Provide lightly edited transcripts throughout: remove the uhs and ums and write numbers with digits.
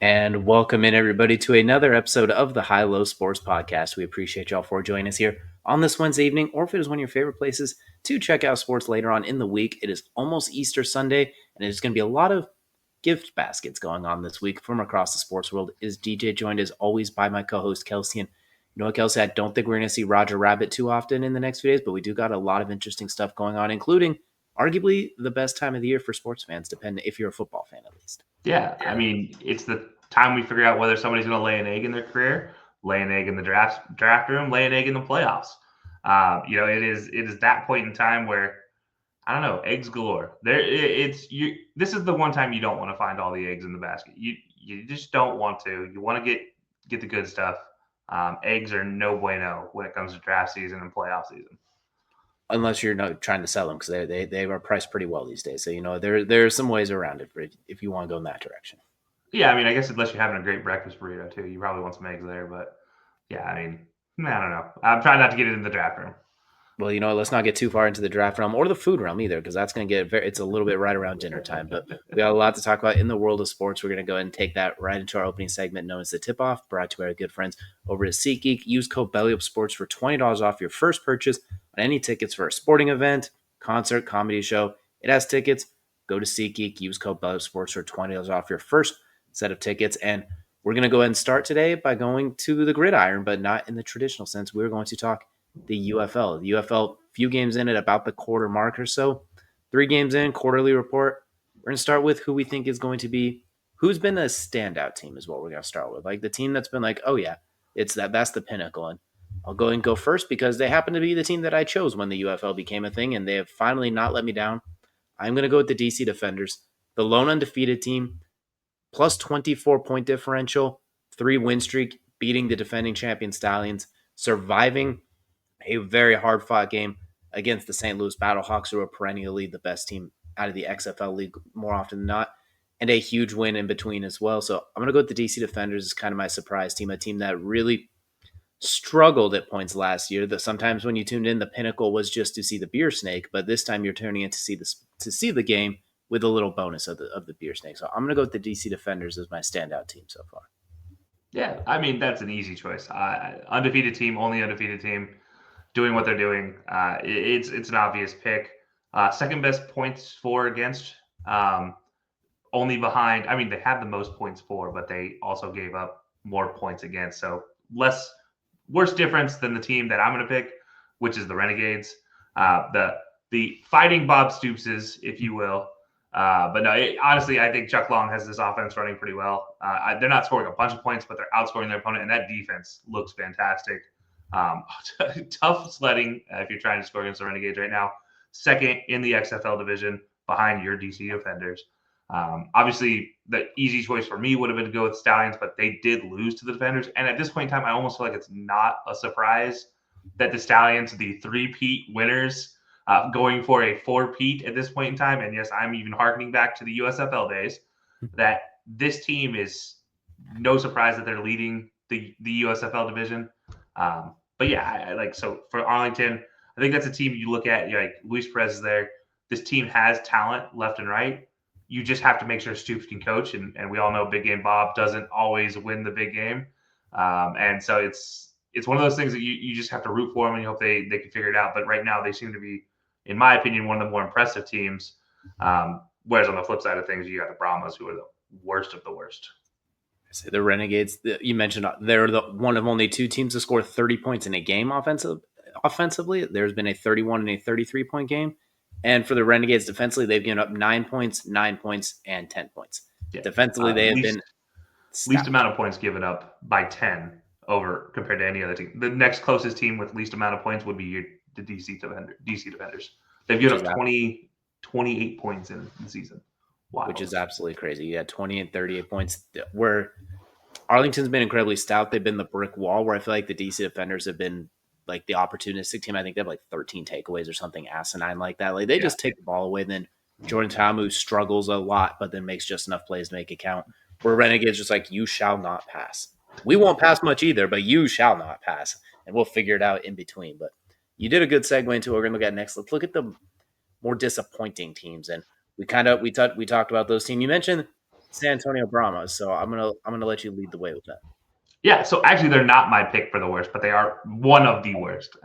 And welcome in, everybody, to another episode of the High Low Sports Podcast. We appreciate y'all for joining us here on this Wednesday evening, or if it is one of your favorite places to check out sports later on in the week. It is almost Easter Sunday, and there's going to be a lot of gift baskets going on this week from across the sports world. Is DJ joined as always by my co-host Kelcey. And you know what, Kelcey, I don't think we're going to see Roger Rabbit too often in the next few days, but we do got a lot of interesting stuff going on, including arguably the best time of the year for sports fans, depending if you're a football fan at least. Yeah, I mean, it's the time we figure out whether somebody's going to lay an egg in their career, lay an egg in the draft room, lay an egg in the playoffs. It is that point in time where I don't know, eggs galore. This is the one time you don't want to find all the eggs in the basket. You just don't want to. You want to get the good stuff. Eggs are no bueno when it comes to draft season and playoff season. Unless you're not trying to sell them, because they are priced pretty well these days. So there are some ways around it if you want to go in that direction. Yeah, I mean, I guess unless you're having a great breakfast burrito too, you probably want some eggs there. But yeah, I mean, I don't know. I'm trying not to get it in the draft room. Well, let's not get too far into the draft realm or the food realm either, because that's going to it's a little bit right around dinner time. But we got a lot to talk about in the world of sports. We're going to go ahead and take that right into our opening segment known as the tip-off, brought to our good friends over at SeatGeek. Use code BellyUpSports for $20 off your first purchase on any tickets for a sporting event, concert, comedy show. It has tickets. Go to SeatGeek. Use code BellyUpSports for $20 off your first set of tickets. And we're going to go ahead and start today by going to the gridiron, but not in the traditional sense. We're going to talk the UFL. The UFL, few games in at about the quarter mark or so. 3 games in, quarterly report. We're going to start with who we think is going to be, who's been a standout team is what we're going to start with. Like the team that's been like, oh yeah, that's the pinnacle. And I'll go and go first because they happen to be the team that I chose when the UFL became a thing, and they have finally not let me down. I'm going to go with the DC Defenders, the lone undefeated team, plus 24-point differential, 3 win streak, beating the defending champion Stallions, surviving a very hard-fought game against the St. Louis Battlehawks, who are perennially the best team out of the XFL league more often than not, and a huge win in between as well. So I'm going to go with the DC Defenders as kind of my surprise team, a team that really struggled at points last year. That sometimes when you tuned in, the pinnacle was just to see the beer snake, but this time you're tuning in to see the game with a little bonus of the beer snake. So I'm going to go with the DC Defenders as my standout team so far. Yeah, I mean, that's an easy choice. Undefeated team, only undefeated team, doing what they're doing. It's an obvious pick. Second best points for against, only behind. I mean, they have the most points for, but they also gave up more points against. So worse difference than the team that I'm going to pick, which is the Renegades. The fighting Bob Stoopses, if you will. But no, honestly, I think Chuck Long has this offense running pretty well. They're not scoring a bunch of points, but they're outscoring their opponent, and that defense looks fantastic. Tough sledding if you're trying to score against the Renegades right now. Second in the XFL division behind your DC Defenders. Obviously, the easy choice for me would have been to go with Stallions, but they did lose to the Defenders. And at this point in time, I almost feel like it's not a surprise that the Stallions, the 3-peat winners, going for a 4-peat at this point in time. And yes, I'm even harkening back to the USFL days, that this team is no surprise that they're leading the USFL division. But yeah, so for Arlington, I think that's a team you look at, like Luis Perez is there. This team has talent left and right. You just have to make sure Stoops can coach. And we all know Big Game Bob doesn't always win the big game. And so it's one of those things that you just have to root for them and you hope they can figure it out. But right now they seem to be, in my opinion, one of the more impressive teams. Whereas on the flip side of things, you got the Brahmas, who are the worst of the worst. The Renegades, you mentioned, they're one of only 2 teams to score 30 points in a game offensively. There's been a 31 and a 33-point game. And for the Renegades defensively, they've given up 9 points, 9 points, and 10 points. Yeah. Defensively, they have been least amount of points given up by 10 over compared to any other team. The next closest team with least amount of points would be the DC Defenders. They've given up 28 points in the season. Wow. Which is absolutely crazy. Yeah, 20 and 38 points. Where Arlington's been incredibly stout. They've been the brick wall, where I feel like the DC Defenders have been like the opportunistic team. I think they have like 13 takeaways or something asinine like that. Like they just take the ball away. Then Jordan Tamu struggles a lot, but then makes just enough plays to make it count. Where Renegades just like, you shall not pass. We won't pass much either, but you shall not pass. And we'll figure it out in between. But you did a good segue into what we're going to look at next. Let's look at the more disappointing teams. And we talked about those teams. You mentioned San Antonio Brahmas. So I'm gonna let you lead the way with that. Yeah, so actually, they're not my pick for the worst, but they are one of the worst.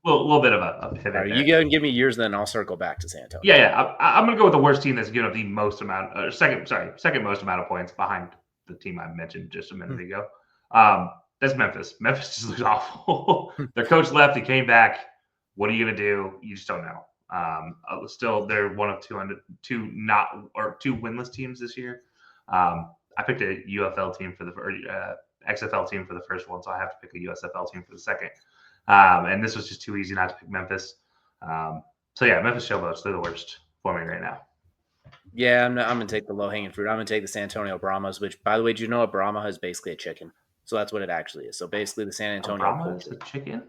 Little bit of a All pivot right, you there. go and give me yours, then I'll circle back to San Antonio. Yeah. I'm going to go with the worst team that's given up the most amount, second most amount of points behind the team I mentioned just a minute ago. That's Memphis. Memphis just looks awful. Their coach left. He came back. What are you going to do? You just don't know. Still, they're one of two winless teams this year. I picked a UFL team for the XFL team for the first one, so I have to pick a USFL team for the second. And this was just too easy not to pick Memphis. So yeah, Memphis Showboats, they're the worst for me right now. Yeah, I'm gonna take the low hanging fruit. I'm gonna take the San Antonio Brahmas, which, by the way, do you know a Brahma is basically a chicken? So that's what it actually is. So basically, the San A Antonio Brahma pulled is a it. chicken?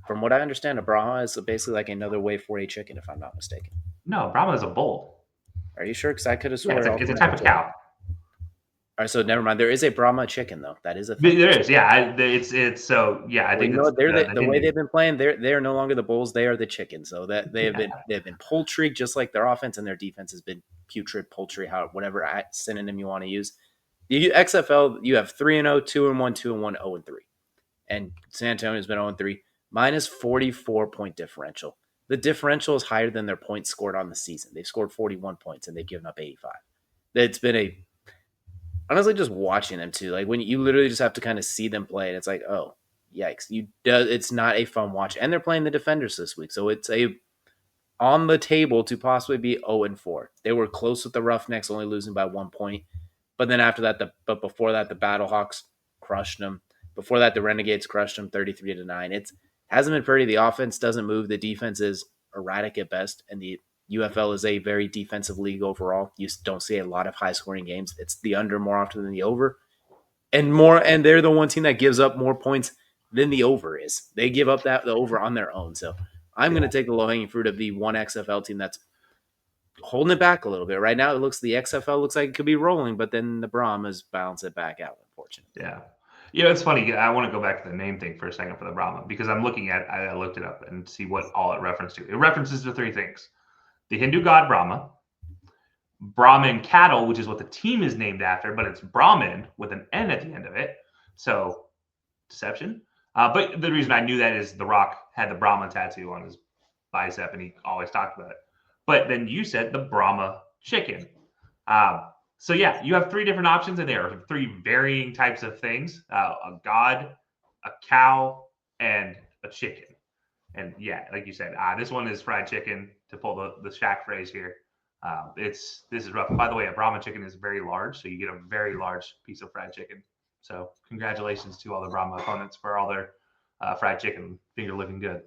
From what I understand, a Brahma is basically like another way for a chicken, if I'm not mistaken. No, Brahma is a bull. Are you sure? Because I could have Yeah, swore all it's a through type of Brazil. cow. All right, so never mind. There is a Brahma chicken though. That is a thing. There is, yeah. It's so yeah. I Well, think you know it's what? They're the the way Hindu. they've been playing. They're no longer the Bulls. They are the chickens. So that Yeah, they've been poultry, just like their offense and their defense has been putrid, poultry, how whatever synonym you want to use. The XFL, you have 3-0, 2-1, 2-1, 0-3, and San Antonio's been 0-3, minus 44 point differential. The differential is higher than their points scored on the season. They've scored 41 points and they've given up 85. It's been a honestly just watching them too. Like when you literally just have to kind of see them play, and it's like, oh, yikes! It's not a fun watch, and they're playing the Defenders this week, so it's a on the table to possibly be 0-4. They were close with the Roughnecks, only losing by 1 point, but then after that, but before that, the Battlehawks crushed them. Before that, the Renegades crushed them 33-9. It hasn't been pretty. The offense doesn't move. The defense is erratic at best, and the UFL is a very defensive league overall. You don't see a lot of high scoring games. It's the under more often than the over, and they're the one team that gives up more points than the over is. They give up the over on their own. So I'm going to yeah, take the low hanging fruit of the one XFL team that's holding it back a little bit. Right now, the XFL looks like it could be rolling, but then the Brahmas balance it back out, unfortunately. yeah. It's funny. I want to go back to the name thing for a second for the Brahma because I looked it up and see what all it referenced to. It references to three things: the Hindu god Brahma, Brahmin cattle, which is what the team is named after, but it's Brahmin with an N at the end of it. So deception. But the reason I knew that is The Rock had the Brahma tattoo on his bicep, and he always talked about it. But then you said the Brahma chicken. So yeah, you have three different options, and there are three varying types of things: a god, a cow, and a chicken. And yeah, like you said, this one is fried chicken. To pull the Shaq phrase here, this is rough. By the way, a Brahma chicken is very large, so you get a very large piece of fried chicken. So congratulations to all the Brahma opponents for all their fried chicken. Finger looking good.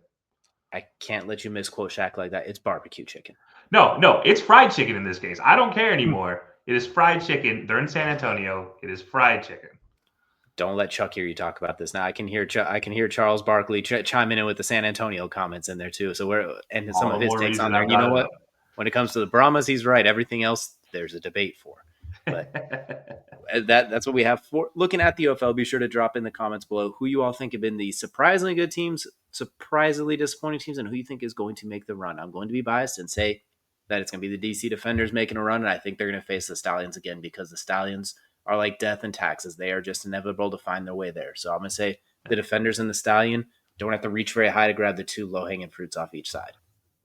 I can't let you misquote Shaq like that. It's barbecue chicken. No, it's fried chicken in this case. I don't care anymore. It is fried chicken. They're in San Antonio. It is fried chicken. Don't let Chuck hear you talk about this. Now I can hear Charles Barkley chiming in with the San Antonio comments in there too. So and some All of the his more takes on reason there. I And you brought know it what? up. When it comes to the Brahmas, he's right. Everything else, there's a debate for. But that's what we have for looking at the UFL. Be sure to drop in the comments below who you all think have been the surprisingly good teams, surprisingly disappointing teams, and who you think is going to make the run. I'm going to be biased and say that it's going to be the DC Defenders making a run, and I think they're going to face the Stallions again because the Stallions are like death and taxes. They are just inevitable to find their way there. So I'm going to say the Defenders and the Stallion don't have to reach very high to grab the two low hanging fruits off each side.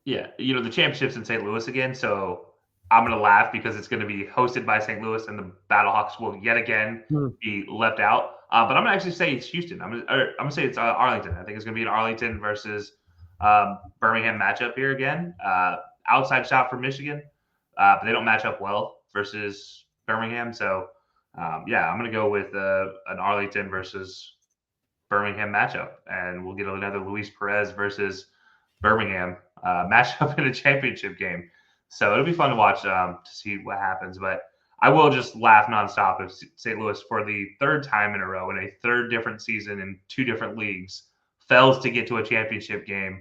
Yeah, the championship's in St. Louis again, so I'm gonna laugh because it's gonna be hosted by St. Louis, and the Battlehawks will yet again be left out. But I'm gonna actually say it's Houston. I'm gonna say it's Arlington. I think it's gonna be an Arlington versus Birmingham matchup here again. Outside shot for Michigan, but they don't match up well versus Birmingham. So yeah, I'm gonna go with an Arlington versus Birmingham matchup, and we'll get another Luis Perez versus Birmingham matchup in a championship game. So it'll be fun to watch to see what happens. But I will just laugh nonstop if St. Louis, for the third time in a row in a third different season in two different leagues, fails to get to a championship game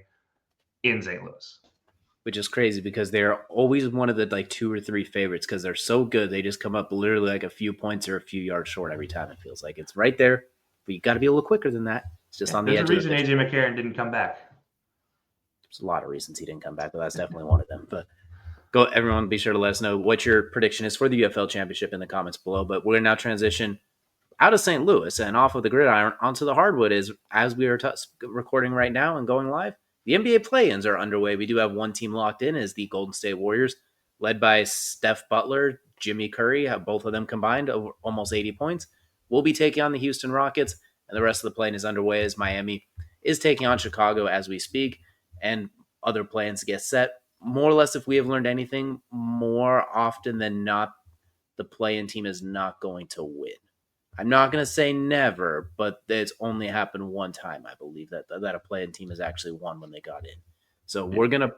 in St. Louis. Which is crazy because they're always one of the like two or three favorites because they're so good. They just come up literally like a few points or a few yards short every time. It feels like it's right there, but you got to be a little quicker than that. It's just Yeah, on the there's a edge of the reason pitch. AJ McCarron didn't come back. There's a lot of reasons he didn't come back, but that's definitely one of them. But Go, everyone, be sure to let us know what your prediction is for the UFL championship in the comments below. But we're going to now transition out of St. Louis and off of the gridiron onto the hardwood. Is as we are recording right now and going live, the NBA play-ins are underway. We do have one team locked in, is the Golden State Warriors, led by Steph Butler, Jimmy Curry, have both of them combined over almost 80 points. We'll be taking on the Houston Rockets, and the rest of the play-in is underway as Miami is taking on Chicago as we speak, and other plans get set. More or less, if we have learned anything, more often than not, the play-in team is not going to win. I'm not going to say never, but it's only happened one time, I believe, that a play-in team has actually won when they got in. So we're going to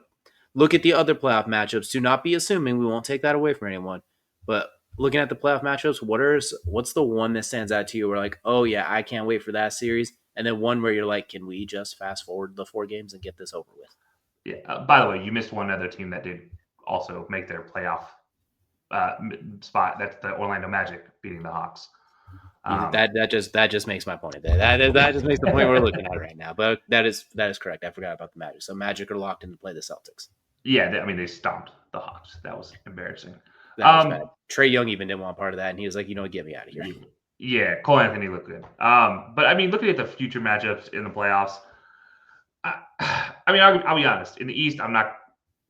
look at the other playoff matchups. Do not be assuming, we won't take that away from anyone. But looking at the playoff matchups, what's the one that stands out to you where like, oh yeah, I can't wait for that series? And then one where you're like, can we just fast forward the 4 games and get this over with? Yeah. By the way, you missed one other team that did also make their playoff spot. That's the Orlando Magic beating the Hawks. That just makes my point there. That just makes the point we're looking at right now. But that is correct. I forgot about the Magic. So Magic are locked in to play the Celtics. Yeah, they stomped the Hawks. That was embarrassing. That was bad. Trae Young even didn't want part of that, and he was like, get me out of here. Yeah, Cole Anthony looked good. But I mean, looking at the future matchups in the playoffs, I'll be honest. In the East, I'm not.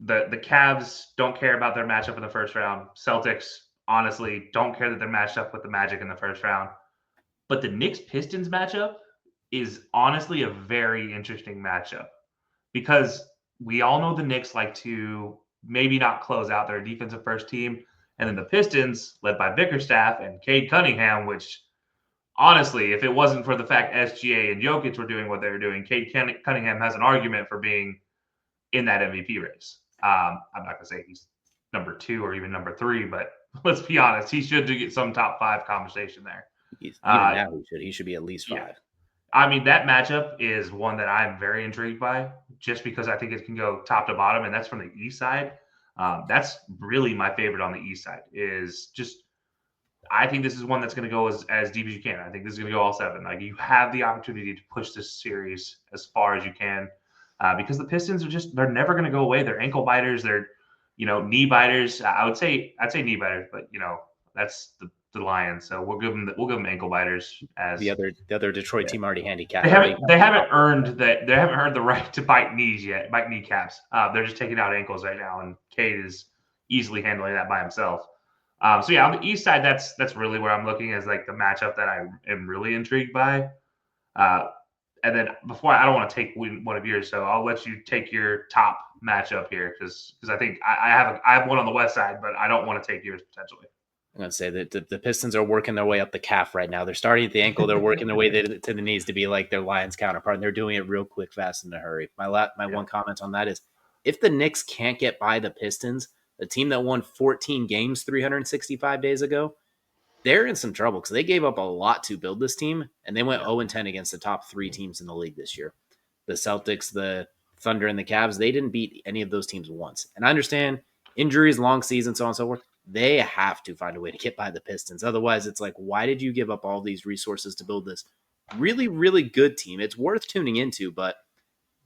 The Cavs don't care about their matchup in the first round. Celtics, honestly, don't care that they're matched up with the Magic in the first round. But the Knicks Pistons matchup is honestly a very interesting matchup because we all know the Knicks like to maybe not close out their defensive first team. And then the Pistons, led by Bickerstaff and Cade Cunningham, which honestly, if it wasn't for the fact SGA and Jokic were doing what they were doing, Cade Cunningham has an argument for being in that MVP race. I'm not going to say he's number 2 or even number 3, but let's be honest, he should get some top 5 conversation there. Even now, he should be at least 5. Yeah. That matchup is one that I'm very intrigued by, just because I think it can go top to bottom, and that's from the East side. That's really my favorite on the East side. I think this is one that's going to go as deep as you can. I think this is going to go all 7. Like, you have the opportunity to push this series as far as you can, because the Pistons they're never going to go away. They're ankle biters. They're knee biters. I'd say knee biters, but that's the Lions, so we'll give them ankle biters as the other Detroit team already handicapped. They haven't earned that. They haven't earned the right to bite knees yet, bite kneecaps. They're just taking out ankles right now, and Cade is easily handling that by himself. So yeah, on the East side, that's really where I'm looking as like the matchup that I am really intrigued by. And then I don't want to take one of yours, so I'll let you take your top matchup here because I think I have one on the West side, but I don't want to take yours potentially. I'm going to say that the Pistons are working their way up the calf right now. They're starting at the ankle. They're working their way to the knees to be like their Lions counterpart, and they're doing it real quick, fast, in a hurry. My one comment on that is if the Knicks can't get by the Pistons, the team that won 14 games 365 days ago, they're in some trouble because they gave up a lot to build this team, and they went 0-10 against the top 3 teams in the league this year. The Celtics, the Thunder, and the Cavs, they didn't beat any of those teams once. And I understand injuries, long season, so on and so forth. They have to find a way to get by the Pistons. Otherwise, it's like, why did you give up all these resources to build this really, really good team? It's worth tuning into, but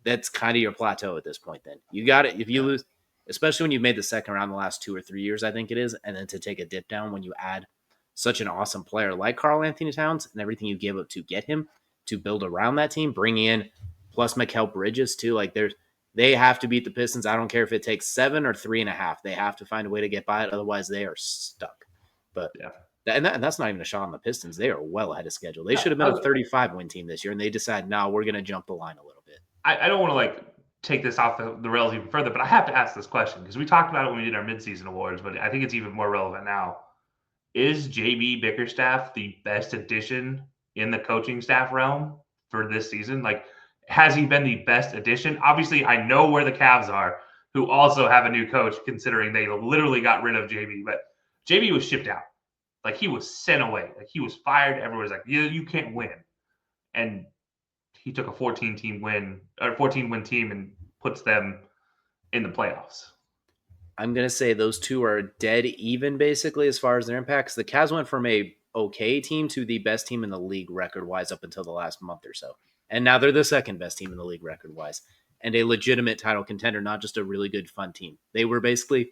that's kind of your plateau at this point then. You got it. If you lose, especially when you've made the second round the last 2 or 3 years, I think it is, and then to take a dip down when you add such an awesome player like Karl Anthony Towns and everything you gave up to get him, to build around that team, bringing in plus Mikal Bridges too. Like they have to beat the Pistons. I don't care if it takes 7 or 3.5. They have to find a way to get by it. Otherwise, they are stuck. But and that's not even a shot on the Pistons. They are well ahead of schedule. They should have been a 35-win team this year, and they decide, no, we're going to jump the line a little bit. I don't want to take this off the rails even further, but I have to ask this question because we talked about it when we did our midseason awards, but I think it's even more relevant now. Is JB Bickerstaff the best addition in the coaching staff realm for this season? Has he been the best addition? Obviously, I know where the Cavs are, who also have a new coach, considering they literally got rid of JB. But JB was shipped out. He was sent away. He was fired. Everyone's like, you can't win. And he took a 14-win team and puts them in the playoffs. I'm going to say those two are dead even, basically, as far as their impacts. The Cavs went from a okay team to the best team in the league record-wise up until the last month or so. And now they're the second best team in the league record-wise. And a legitimate title contender, not just a really good, fun team. They were basically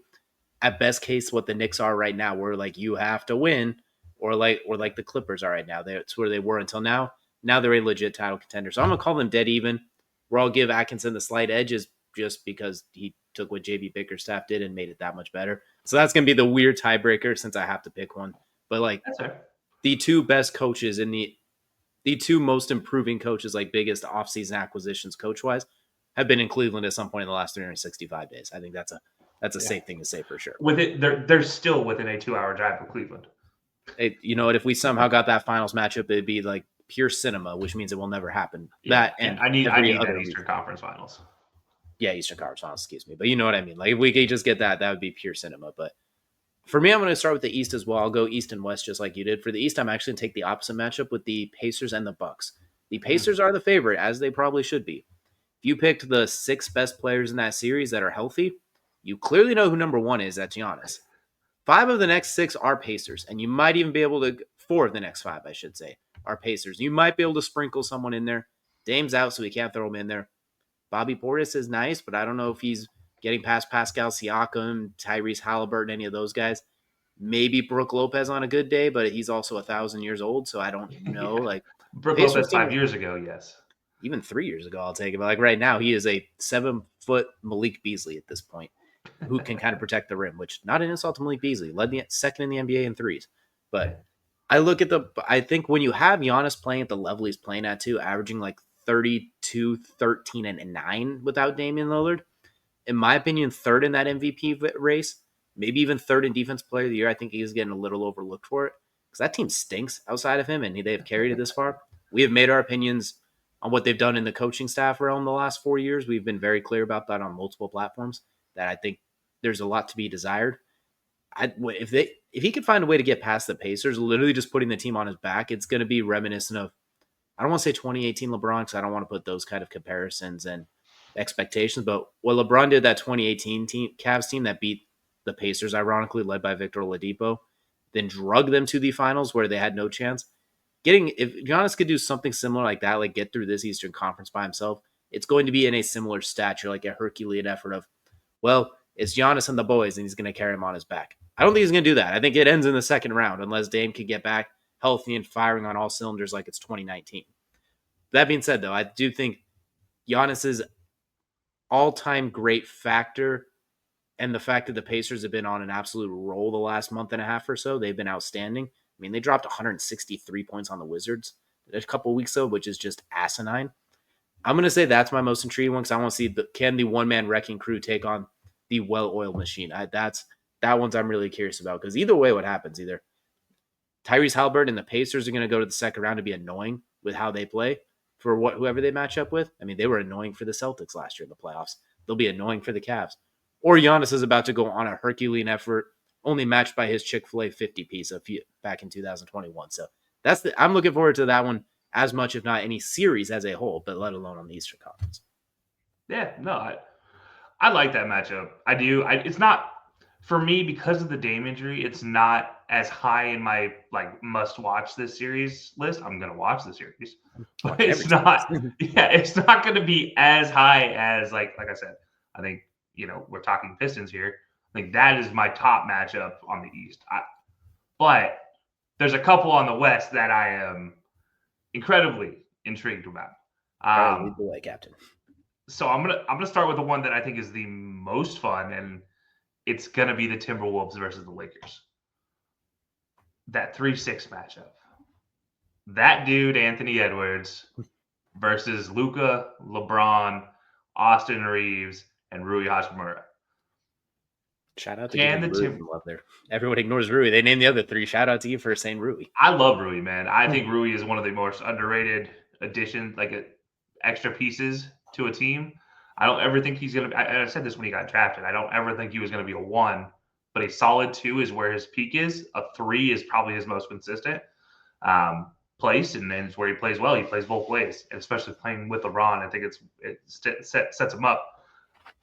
at best case what the Knicks are right now, where like you have to win, or like the Clippers are right now. That's where they were until now. Now they're a legit title contender. So I'm gonna call them dead even. Where I'll give Atkinson the slight edge is just because he took what JB Bickerstaff did and made it that much better. So that's gonna be the weird tiebreaker since I have to pick one. But like That's fair. the two best coaches in the two most improving coaches, like biggest offseason acquisitions coach wise, have been in Cleveland at some point in the last 365 days. I think that's a safe thing to say for sure. With it, they're still within a 2-hour drive of Cleveland. You know what? If we somehow got that finals matchup, it'd be like pure cinema, which means it will never happen. Yeah, That and I need every that other Eastern Conference Finals. Yeah, Eastern Conference Finals, excuse me. But you know what I mean. Like if we could just get that, that would be pure cinema. But for me, I'm going to start with the East as well. I'll go East and West just like you did. For the East, I'm actually going to take the opposite matchup with the Pacers and the Bucks. The Pacers are the favorite, as they probably should be. If you picked the 6 best players in that series that are healthy, you clearly know who number 1 is. That's Giannis. 5 of the next 6 are Pacers, and you might even be able to 4 of the next 5, I should say, are Pacers. You might be able to sprinkle someone in there. Dame's out, so we can't throw him in there. Bobby Portis is nice, but I don't know if he's getting past Pascal Siakam, Tyrese Halliburton, any of those guys. Maybe Brooke Lopez on a good day, but he's also 1,000 years old, so I don't know. Yeah. Like Brooke Pacers Lopez team 5 years ago, yes. even 3 years ago, I'll take it. But like right now, he is a 7-foot Malik Beasley at this point, who can kind of protect the rim. Which not an insult to Malik Beasley, led the second in the NBA in threes. But I think when you have Giannis playing at the level he's playing at too, averaging like 32, 13, and 9 without Damian Lillard, in my opinion, third in that MVP race, maybe even third in Defense Player of the Year. I think he's getting a little overlooked for it because that team stinks outside of him, and they have carried it this far. We have made our opinions on what they've done in the coaching staff realm the last 4 years. We've been very clear about that on multiple platforms. That I think there's a lot to be desired. If he could find a way to get past the Pacers, literally just putting the team on his back, it's going to be reminiscent of, I don't want to say 2018 LeBron because I don't want to put those kind of comparisons and expectations, but what LeBron did that 2018 Cavs team that beat the Pacers, ironically led by Victor Oladipo, then drug them to the finals where they had no chance. If Giannis could do something similar like that, like get through this Eastern Conference by himself, it's going to be in a similar stature, like a Herculean effort of, well, it's Giannis and the boys, and he's going to carry him on his back. I don't think he's going to do that. I think it ends in the second round unless Dame can get back healthy and firing on all cylinders like it's 2019. That being said, though, I do think Giannis's all-time great factor and the fact that the Pacers have been on an absolute roll the last month and a half or so, they've been outstanding. I mean, they dropped 163 points on the Wizards a couple weeks ago, which is just asinine. I'm going to say that's my most intriguing one because I want to see can the one-man wrecking crew take on the well-oiled machine. That one's I'm really curious about because either way, what happens, either Tyrese Halliburton and the Pacers are going to go to the second round to be annoying with how they play for whoever they match up with. I mean, they were annoying for the Celtics last year in the playoffs. They'll be annoying for the Cavs. Or Giannis is about to go on a Herculean effort, only matched by his Chick-fil-A 50-piece back in 2021. So I'm looking forward to that one as much, if not any series as a whole, but let alone on the Eastern Conference. Yeah, no, I like that matchup. I do. It's not for me because of the Dame injury. It's not as high in my like must watch this series list. I'm gonna watch the series, but it's not. Yeah, it's not gonna be as high as like I said. I think we're talking Pistons here. I think that is my top matchup on the East. But there's a couple on the West that I am incredibly intrigued about. Lead the way, Captain. So I'm gonna start with the one that I think is the most fun, and it's gonna be the Timberwolves versus the Lakers. That 3-6 matchup. That dude, Anthony Edwards, versus Luka, LeBron, Austin Reeves, and Rui Hachimura. Shout out to Rui love there. Everyone ignores Rui. They named the other 3. Shout out to you for saying Rui. I love Rui, man. I think Rui is one of the most underrated additions, extra pieces to a team. I don't ever think he's going to – I said this when he got drafted. I don't ever think he was going to be a 1, but a solid 2 is where his peak is. A 3 is probably his most consistent place, and then it's where he plays well. He plays both ways, and especially playing with LeBron. I think it sets him up.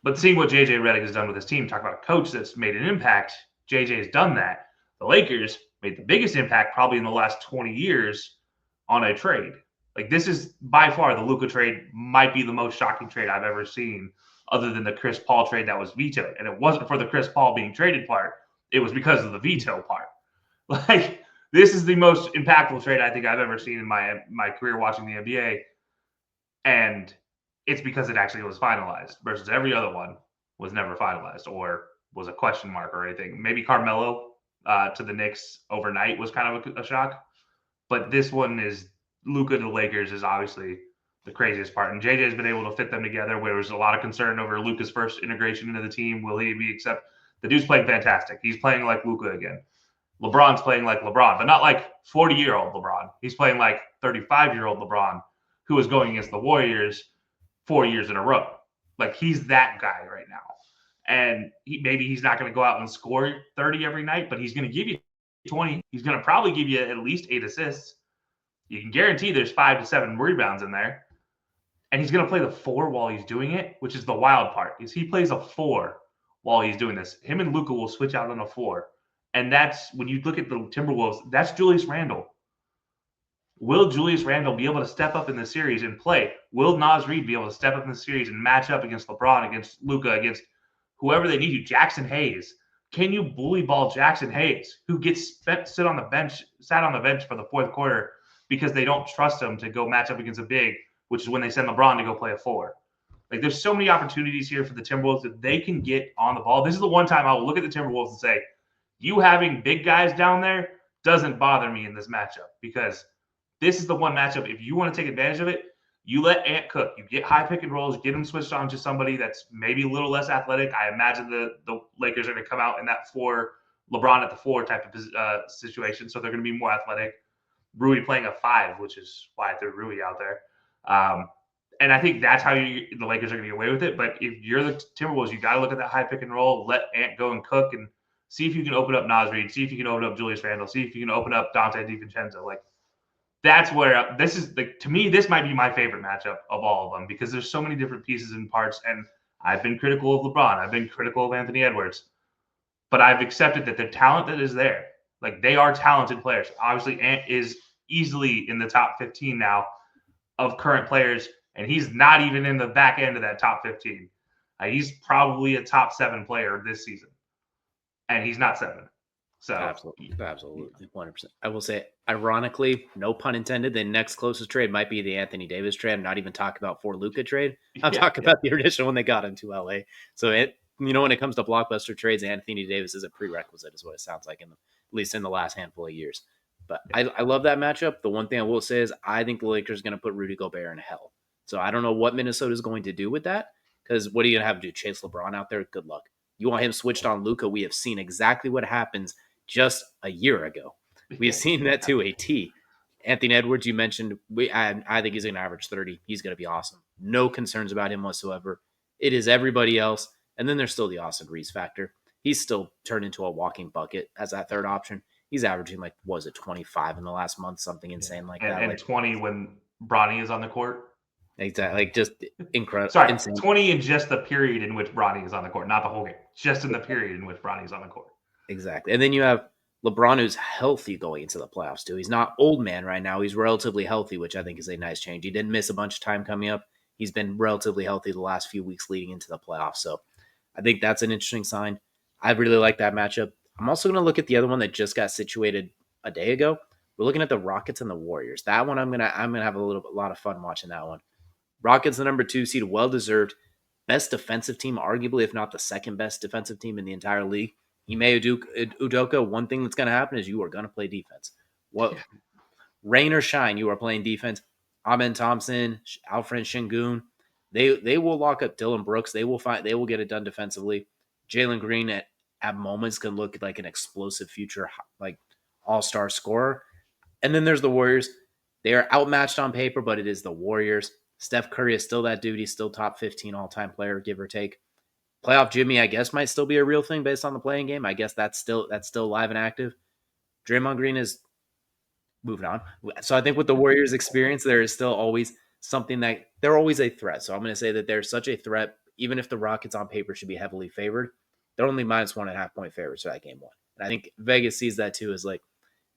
But seeing what J.J. Redick has done with his team, talk about a coach that's made an impact, J.J. has done that. The Lakers made the biggest impact probably in the last 20 years on a trade. Like, this is by far the Luka trade might be the most shocking trade I've ever seen other than the Chris Paul trade that was vetoed. And it wasn't for the Chris Paul being traded part. It was because of the veto part. Like, this is the most impactful trade I think I've ever seen in my career watching the NBA. And it's because it actually was finalized versus every other one was never finalized or was a question mark or anything. Maybe Carmelo to the Knicks overnight was kind of a shock. But this one is Luka to the Lakers is obviously the craziest part. And JJ has been able to fit them together. Where there was a lot of concern over Luka's first integration into the team. Will he be accepted? The dude's playing fantastic. He's playing like Luka again. LeBron's playing like LeBron, but not like 40-year-old LeBron. He's playing like 35-year-old LeBron, who is going against the Warriors 4 years in a row. Like, he's that guy right now. And maybe he's not going to go out and score 30 every night, but he's going to give you 20. He's going to probably give you at least 8 assists. You can guarantee there's 5 to 7 rebounds in there. And he's going to play the 4 while he's doing it, which is the wild part, is he plays a 4 while he's doing this. Him and Luka will switch out on a 4. And that's, when you look at the Timberwolves, that's Julius Randle. Will Julius Randle be able to step up in the series and play? Will Naz Reid be able to step up in the series and match up against LeBron, against Luka, against whoever they need you? Jackson Hayes. Can you bully ball Jackson Hayes, who gets sat on the bench for the fourth quarter because they don't trust him to go match up against a big, which is when they send LeBron to go play a 4. Like, there's so many opportunities here for the Timberwolves that they can get on the ball. This is the one time I will look at the Timberwolves and say, you having big guys down there doesn't bother me in this matchup, because this is the one matchup, if you want to take advantage of it, you let Ant cook. You get high pick and rolls, get him switched on to somebody that's maybe a little less athletic. I imagine the Lakers are going to come out in that 4, LeBron at the 4 type of situation, so they're going to be more athletic. Rui playing a 5, which is why I threw Rui out there. And I think that's how the Lakers are going to get away with it. But if you're the Timberwolves, you got to look at that high pick and roll, let Ant go and cook, and see if you can open up Naz Reid, see if you can open up Julius Randle, see if you can open up Dante DiVincenzo. Like, that's where this is, like, to me, this might be my favorite matchup of all of them, because there's so many different pieces and parts. And I've been critical of LeBron. I've been critical of Anthony Edwards. But I've accepted that the talent that is there, like, they are talented players. Obviously, Ant is easily in the top 15 now of current players, and he's not even in the back end of that top 15. He's probably a top 7 player this season, and he's not 7. So absolutely, 100%. I will say, ironically, no pun intended, the next closest trade might be the Anthony Davis trade. I'm not even talking about for Luka trade. I'm talking about the original when they got him to LA. So when it comes to blockbuster trades, Anthony Davis is a prerequisite, is what it sounds like, at least in the last handful of years. But I love that matchup. The one thing I will say is I think the Lakers are going to put Rudy Gobert in hell. So I don't know what Minnesota is going to do with that, because what are you going to have to do? Chase LeBron out there? Good luck. You want him switched on Luka? We have seen exactly what happens just a year ago. We have seen that to a T. Anthony Edwards, you mentioned, I think he's going to average 30. He's going to be awesome. No concerns about him whatsoever. It is everybody else. And then there's still the Austin Reeves factor. He's still turned into a walking bucket as that third option. He's averaging, 25 in the last month, something insane like that. And 20 when Bronny is on the court. Exactly. Just incredible. Sorry, insane. 20 in just the period in which Bronny is on the court, not the whole game. Just in the period in which Bronny is on the court. Exactly. And then you have LeBron, who's healthy going into the playoffs, too. He's not old man right now. He's relatively healthy, which I think is a nice change. He didn't miss a bunch of time coming up. He's been relatively healthy the last few weeks leading into the playoffs. So I think that's an interesting sign. I really like that matchup. I'm also going to look at the other one that just got situated a day ago. We're looking at the Rockets and the Warriors. That one I'm gonna have a lot of fun watching that one. Rockets, the number 2 seed, well deserved, best defensive team, arguably if not the second best defensive team in the entire league. Ime Udoka, one thing that's going to happen is you are going to play defense. Rain or shine, you are playing defense. Amen Thompson, Alfred Şengün, they will lock up Dylan Brooks. They will get it done defensively. Jalen Green at moments can look like an explosive future all-star scorer. And then there's the Warriors. They are outmatched on paper, but it is the Warriors. Steph Curry is still that dude. He's still top 15 all-time player, give or take. Playoff Jimmy, I guess, might still be a real thing based on the playing game. I guess that's still live and active. Draymond Green is moving on. So I think with the Warriors' experience, there is still always something that they're always a threat. So I'm going to say that they're such a threat, even if the Rockets on paper should be heavily favored. They're only minus 1.5 point favorites for that game one. And I think Vegas sees that too, as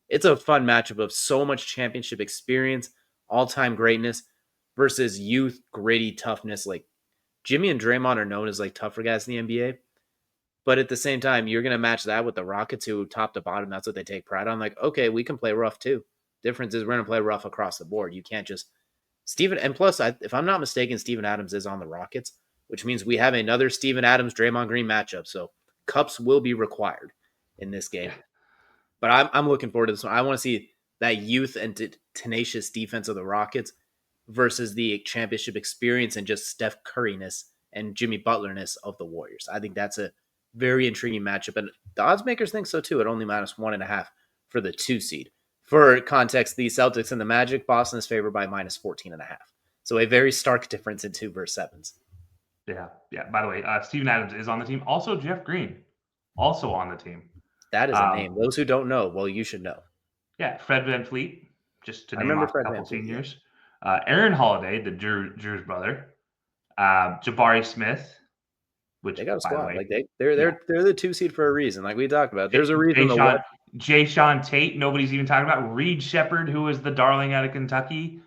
it's a fun matchup of so much championship experience, all-time greatness versus youth, gritty toughness, Jimmy and Draymond are known as like tougher guys in the NBA. But at the same time, you're going to match that with the Rockets, who top to bottom, that's what they take pride on. Like, okay, we can play rough too. Difference is we're going to play rough across the board. You can't just Steven. And plus, if I'm not mistaken, Steven Adams is on the Rockets, which means we have another Steven Adams Draymond Green matchup. So cups will be required in this game. But I'm looking forward to this one. I want to see that youth and tenacious defense of the Rockets versus the championship experience and just Steph Curryness and Jimmy Butlerness of the Warriors. I think that's a very intriguing matchup. And the odds makers think so too, at only -1.5 for the 2 seed. For context, the Celtics and the Magic, Boston is favored by -14.5. So a very stark difference in 2 versus 7s. Yeah. By the way, Steven Adams is on the team. Also, Jeff Green, also on the team. That is a name. Those who don't know, well, you should know. Yeah, Fred VanVleet, just to I name remember off Fred a couple VanVleet, seniors. Aaron Holiday, the Drew's brother. Jabari Smith, which they got a by the squad. way, Like they're the 2 seed for a reason. Like we talked about, there's a reason. Jay Sean Tate, nobody's even talking about. Reed Shepherd, who is the darling out of Kentucky.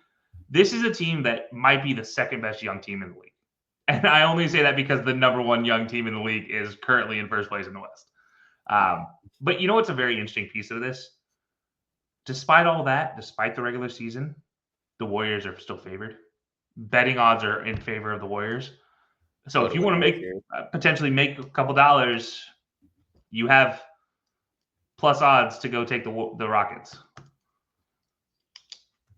This is a team that might be the second best young team in the league. And I only say that because the number 1 young team in the league is currently in first place in the West. But you know what's a very interesting piece of this? Despite all that, despite the regular season, the Warriors are still favored. Betting odds are in favor of the Warriors. So if you want to make potentially make a couple dollars, you have plus odds to go take the Rockets.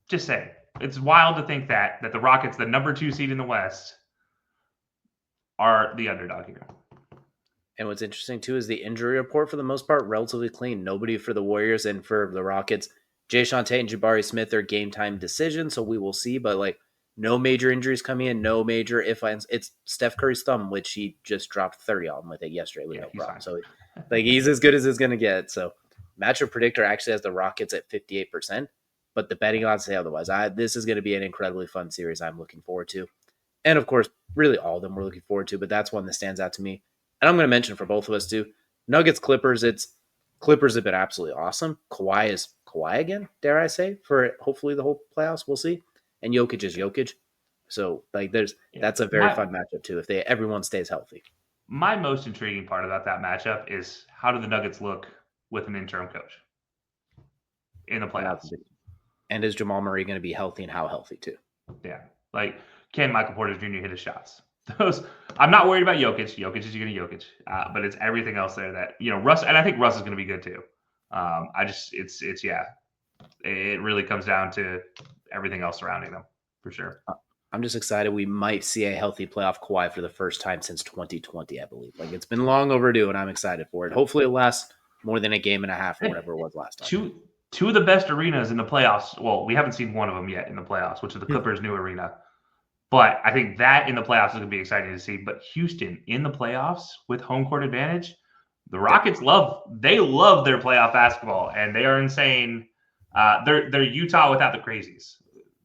Just saying. It's wild to think that the Rockets, the number 2 seed in the West, are the underdog here. And what's interesting too is the injury report for the most part relatively clean. Nobody for the Warriors, and for the Rockets, Jay Sean Tate and Jabari Smith are game time decisions, so we will see. But like no major injuries coming in, no major it's Steph Curry's thumb, which he just dropped 30 on with it yesterday with no problem. So like he's as good as it's gonna get. So matchup predictor actually has the Rockets at 58%, but the betting odds say otherwise. This is gonna be an incredibly fun series I'm looking forward to. And of course, really all of them we're looking forward to, but that's one that stands out to me. And I'm going to mention for both of us too. Nuggets, Clippers. Clippers have been absolutely awesome. Kawhi is Kawhi again, dare I say, for hopefully the whole playoffs. We'll see. And Jokic is Jokic. So like that's a very fun matchup too if everyone stays healthy. My most intriguing part about that matchup is how do the Nuggets look with an interim coach in the playoffs? And is Jamal Murray going to be healthy, and how healthy too? Yeah. Like, can Michael Porter Jr. hit his shots? I'm not worried about Jokic. Jokic is going to Jokic, but it's everything else there that Russ, and I think Russ is going to be good too. It really comes down to everything else surrounding them for sure. I'm just excited. We might see a healthy playoff Kawhi for the first time since 2020, I believe. Like it's been long overdue, and I'm excited for it. Hopefully, it lasts more than a game and a half or whatever it was last time. Two of the best arenas in the playoffs. Well, we haven't seen one of them yet in the playoffs, which is the Clippers' new arena. But I think that in the playoffs is going to be exciting to see. But Houston in the playoffs with home court advantage, the Rockets love their playoff basketball, and they are insane. They're Utah without the crazies.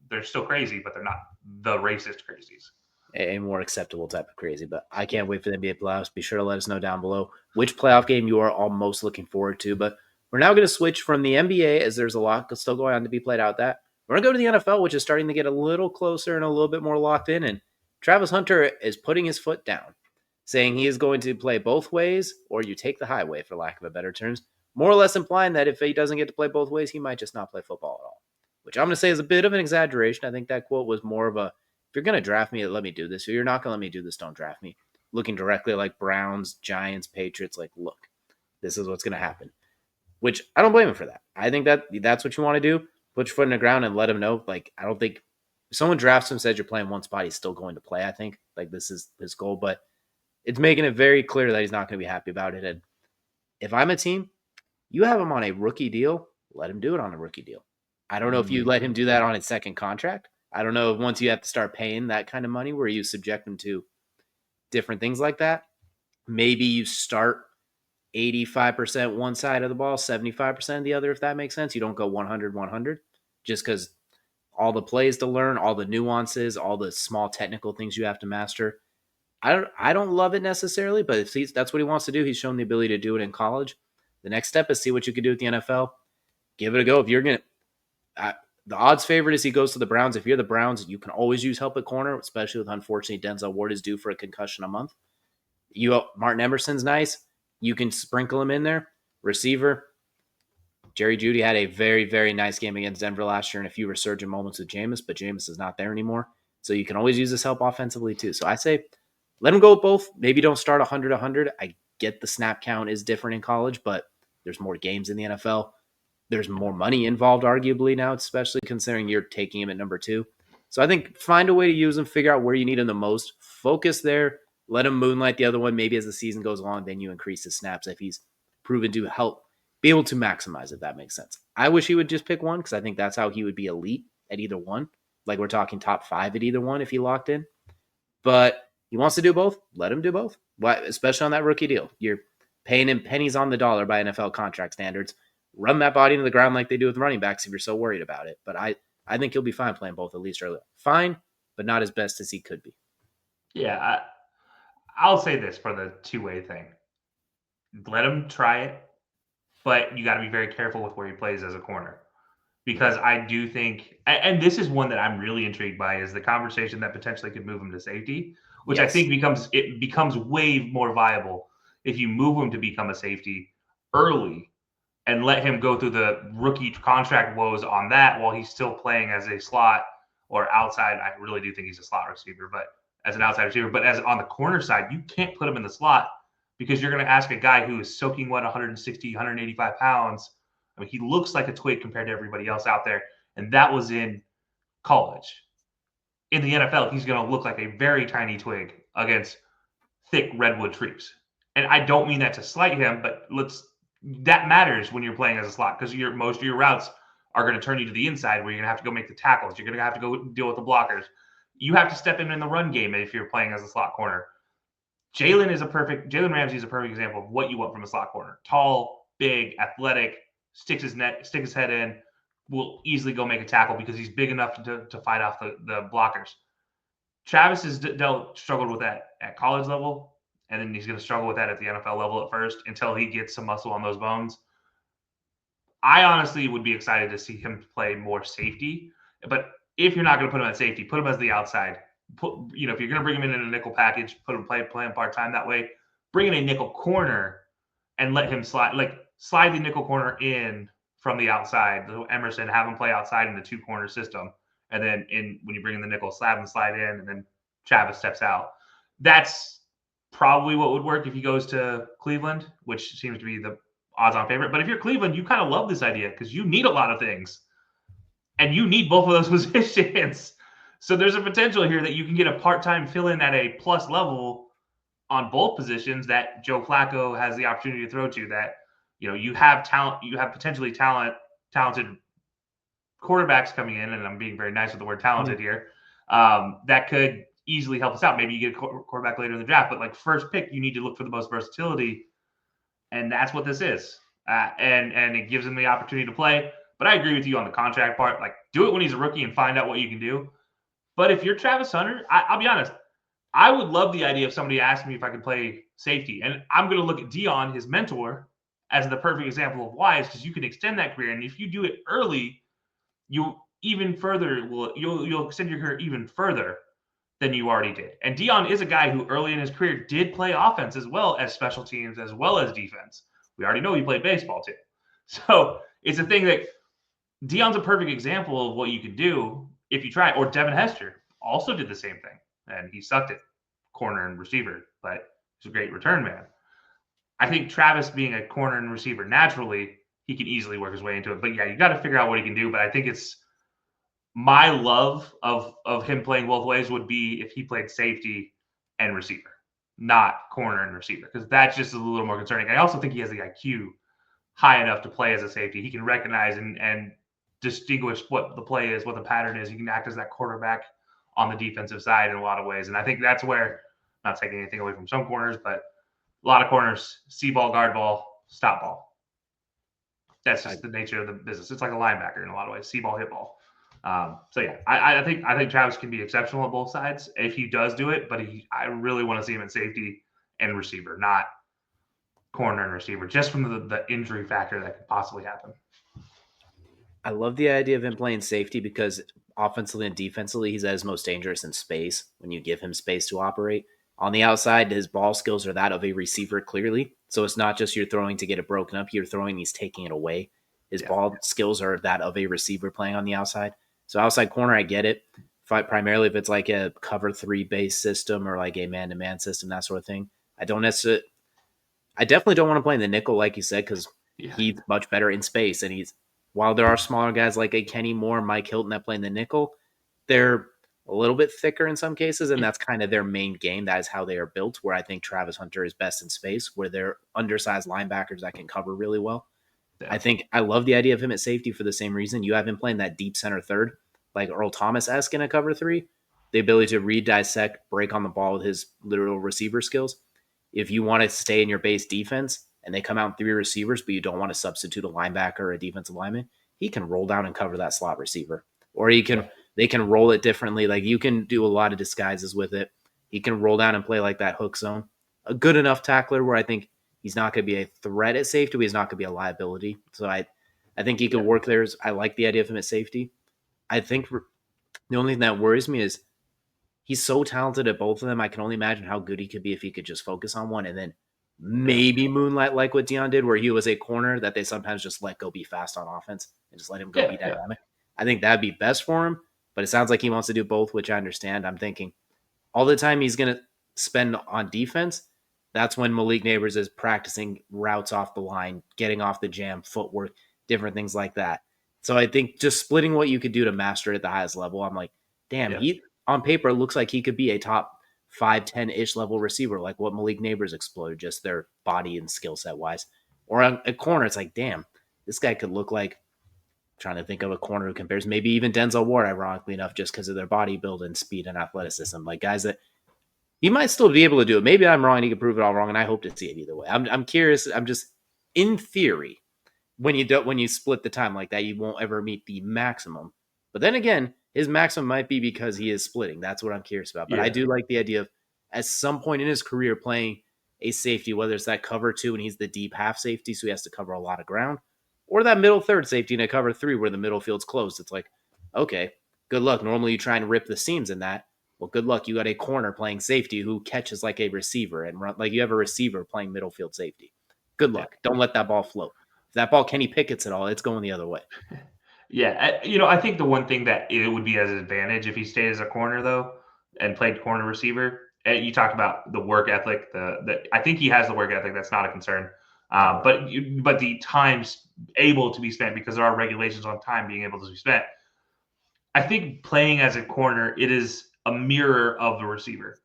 They're still crazy, but they're not the racist crazies. A more acceptable type of crazy. But I can't wait for the NBA playoffs. Be sure to let us know down below which playoff game you are all most looking forward to. But we're now going to switch from the NBA, as there's a lot still going on to be played out that. We're going to go to the NFL, which is starting to get a little closer and a little bit more locked in. And Travis Hunter is putting his foot down, saying he is going to play both ways, or you take the highway, for lack of a better terms, more or less implying that if he doesn't get to play both ways, he might just not play football at all, which I'm going to say is a bit of an exaggeration. I think that quote was more of a, if you're going to draft me, let me do this. If you're not going to let me do this, don't draft me. Looking directly like Browns, Giants, Patriots, like, look, this is what's going to happen, which I don't blame him for that. I think that's what you want to do. Put your foot in the ground and let him know. Like, I don't think if someone drafts him, says you're playing one spot, he's still going to play. I think like this is his goal, but it's making it very clear that he's not going to be happy about it. And if I'm a team, you have him on a rookie deal, let him do it on a rookie deal. I don't know if you let him do that on his second contract. I don't know if once you have to start paying that kind of money where you subject him to different things like that. Maybe you start 85% one side of the ball, 75% the other, if that makes sense. You don't go 100-100 just because all the plays to learn, all the nuances, all the small technical things you have to master. I don't love it necessarily, but if that's what he wants to do, he's shown the ability to do it in college. The next step is see what you can do with the NFL. Give it a go. If you're going to the odds favorite is he goes to the Browns. If you're the Browns, you can always use help at corner, especially with, unfortunately, Denzel Ward is due for a concussion a month. Martin Emerson's nice. You can sprinkle him in there. Receiver, Jerry Jeudy had a very, very nice game against Denver last year and a few resurgent moments with Jameis, but Jameis is not there anymore. So you can always use this help offensively too. So I say let him go with both. Maybe don't start 100-100. I get the snap count is different in college, but there's more games in the NFL. There's more money involved, arguably, now, especially considering you're taking him at number 2. So I think find a way to use him, figure out where you need him the most, focus there, let him moonlight the other one. Maybe as the season goes along, then you increase his snaps if he's proven to help be able to maximize, if that makes sense. I wish he would just pick one because I think that's how he would be elite at either one. Like we're talking top 5 at either one if he locked in. But he wants to do both. Let him do both. Why, especially on that rookie deal. You're paying him pennies on the dollar by NFL contract standards. Run that body into the ground like they do with running backs if you're so worried about it. But I think he'll be fine playing both at least early. Fine, but not as best as he could be. Yeah, I'll say this for the two-way thing. Let him try it, but you got to be very careful with where he plays as a corner. Because I do think, and this is one that I'm really intrigued by, is the conversation that potentially could move him to safety, which I think becomes way more viable if you move him to become a safety early and let him go through the rookie contract woes on that while he's still playing as a slot or outside. I really do think he's a slot receiver, but as an outside receiver. But as on the corner side, you can't put him in the slot because you're going to ask a guy who is soaking wet 160, 185 pounds. I mean, he looks like a twig compared to everybody else out there, and that was in college. In the NFL, he's going to look like a very tiny twig against thick redwood trees. And I don't mean that to slight him, but that matters when you're playing as a slot because most of your routes are going to turn you to the inside where you're going to have to go make the tackles. You're going to have to go deal with the blockers. You have to step in the run game if you're playing as a slot corner. Jalen Ramsey is a perfect example of what you want from a slot corner. Tall, big, athletic, stick his head in, will easily go make a tackle because he's big enough to fight off the blockers. Travis has struggled with that at college level, and then he's going to struggle with that at the NFL level at first until he gets some muscle on those bones. I honestly would be excited to see him play more safety, but if you're not going to put him at safety, put him as the outside. If you're going to bring him in a nickel package, put him play him part-time that way. Bring in a nickel corner and let him slide the nickel corner in from the outside. Emerson, have him play outside in the 2-corner system. And then when you bring in the nickel, slide in, and then Travis steps out. That's probably what would work if he goes to Cleveland, which seems to be the odds-on favorite. But if you're Cleveland, you kind of love this idea because you need a lot of things. And you need both of those positions. So there's a potential here that you can get a part-time fill-in at a plus level on both positions that Joe Flacco has the opportunity to throw to. That you have talent, you have potentially talented quarterbacks coming in, and I'm being very nice with the word talented here. That could easily help us out. Maybe you get a quarterback later in the draft, but like first pick, you need to look for the most versatility, and that's what this is. And it gives him the opportunity to play. But I agree with you on the contract part. Like, do it when he's a rookie and find out what you can do. But if you're Travis Hunter, I'll be honest, I would love the idea of somebody asking me if I could play safety. And I'm going to look at Dion, his mentor, as the perfect example of why, is because you can extend that career. And if you do it early, you'll extend your career even further than you already did. And Dion is a guy who early in his career did play offense as well as special teams, as well as defense. We already know he played baseball too. So it's a thing that Dion's a perfect example of what you could do if you try. Or Devin Hester also did the same thing, and he sucked at corner and receiver, but he's a great return man. I think Travis being a corner and receiver naturally, he can easily work his way into it. But yeah, you got to figure out what he can do. But I think it's my love of him playing both ways would be if he played safety and receiver, not corner and receiver, because that's just a little more concerning. I also think he has the IQ high enough to play as a safety. He can recognize and distinguish what the play is, what the pattern is. He can act as that quarterback on the defensive side in a lot of ways. And I think that's where, not taking anything away from some corners, but a lot of corners, see ball, guard ball, stop ball. That's just the nature of the business. It's like a linebacker in a lot of ways, see ball, hit ball. So yeah, I think Travis can be exceptional at both sides if he does do it, but I really want to see him at safety and receiver, not corner and receiver, just from the injury factor that could possibly happen. I love the idea of him playing safety because offensively and defensively, he's at his most dangerous in space when you give him space to operate. On the outside, his ball skills are that of a receiver clearly. So it's not just you're throwing to get it broken up, you're throwing, he's taking it away. His Yeah. ball skills are that of a receiver playing on the outside. So outside corner, I get it. Primarily if it's like a cover three base system or like a man to man system, that sort of thing. I definitely don't want to play in the nickel, like you said, because Yeah. he's much better in space. And while there are smaller guys like a Kenny Moore, Mike Hilton that play in the nickel, they're a little bit thicker in some cases, and that's kind of their main game. That is how they are built. Where I think Travis Hunter is best in space, where they're undersized linebackers that can cover really well. Yeah. I think I love the idea of him at safety for the same reason. You have him playing that deep center third, like Earl Thomas esque in a cover three. The ability to read, dissect, break on the ball with his literal receiver skills. If you want to stay in your base defense and they come out in three receivers, but you don't want to substitute a linebacker or a defensive lineman, he can roll down and cover that slot receiver. Or Yeah. they can roll it differently. Like you can do a lot of disguises with it. He can roll down and play like that hook zone. A good enough tackler where I think he's not going to be a threat at safety, but he's not going to be a liability. So I think he could Yeah. work there. I like the idea of him at safety. I think the only thing that worries me is he's so talented at both of them. I can only imagine how good he could be if he could just focus on one and then Yeah. maybe moonlight like what Dion did, where he was a corner that they sometimes just let go be fast on offense and just let him go Yeah. be dynamic. I think that'd be best for him, but it sounds like he wants to do both, which I understand. I'm thinking all the time he's going to spend on defense, that's when Malik Neighbors is practicing routes off the line, getting off the jam, footwork, different things like that. So I think just splitting what you could do to master it at the highest level, I'm like, damn, Yeah. he on paper looks like he could be a top 5, 10-ish level receiver, like what Malik Neighbors exploded, just their body and skill set wise. Or on a corner, it's like, damn, this guy could look like trying to think of a corner who compares maybe even Denzel Ward, ironically enough, just because of their body build and speed and athleticism. Like guys that he might still be able to do it. Maybe I'm wrong and he can prove it all wrong, and I hope to see it either way. I'm curious. I'm just in theory, when you split the time like that, you won't ever meet the maximum. But then again, his maximum might be because he is splitting. That's what I'm curious about. But I Yeah. do like the idea of at some point in his career playing a safety, whether it's that cover two and he's the deep half safety, so he has to cover a lot of ground, or that middle third safety in a cover three where the middle field's closed. It's like, okay, good luck. Normally you try and rip the seams in that. Well, good luck. You got a corner playing safety who catches like a receiver and run like you have a receiver playing middle field safety. Good Yeah. luck. Don't let that ball float. If that ball Kenny Pickett's at all, it's going the other way. Yeah. I think the one thing that it would be as an advantage if he stayed as a corner though and played corner receiver. You talked about the work ethic. The I think he has the work ethic. That's not a concern. Not at all. But the time's able to be spent because there are regulations on time being able to be spent. I think playing as a corner, it is a mirror of the receiver.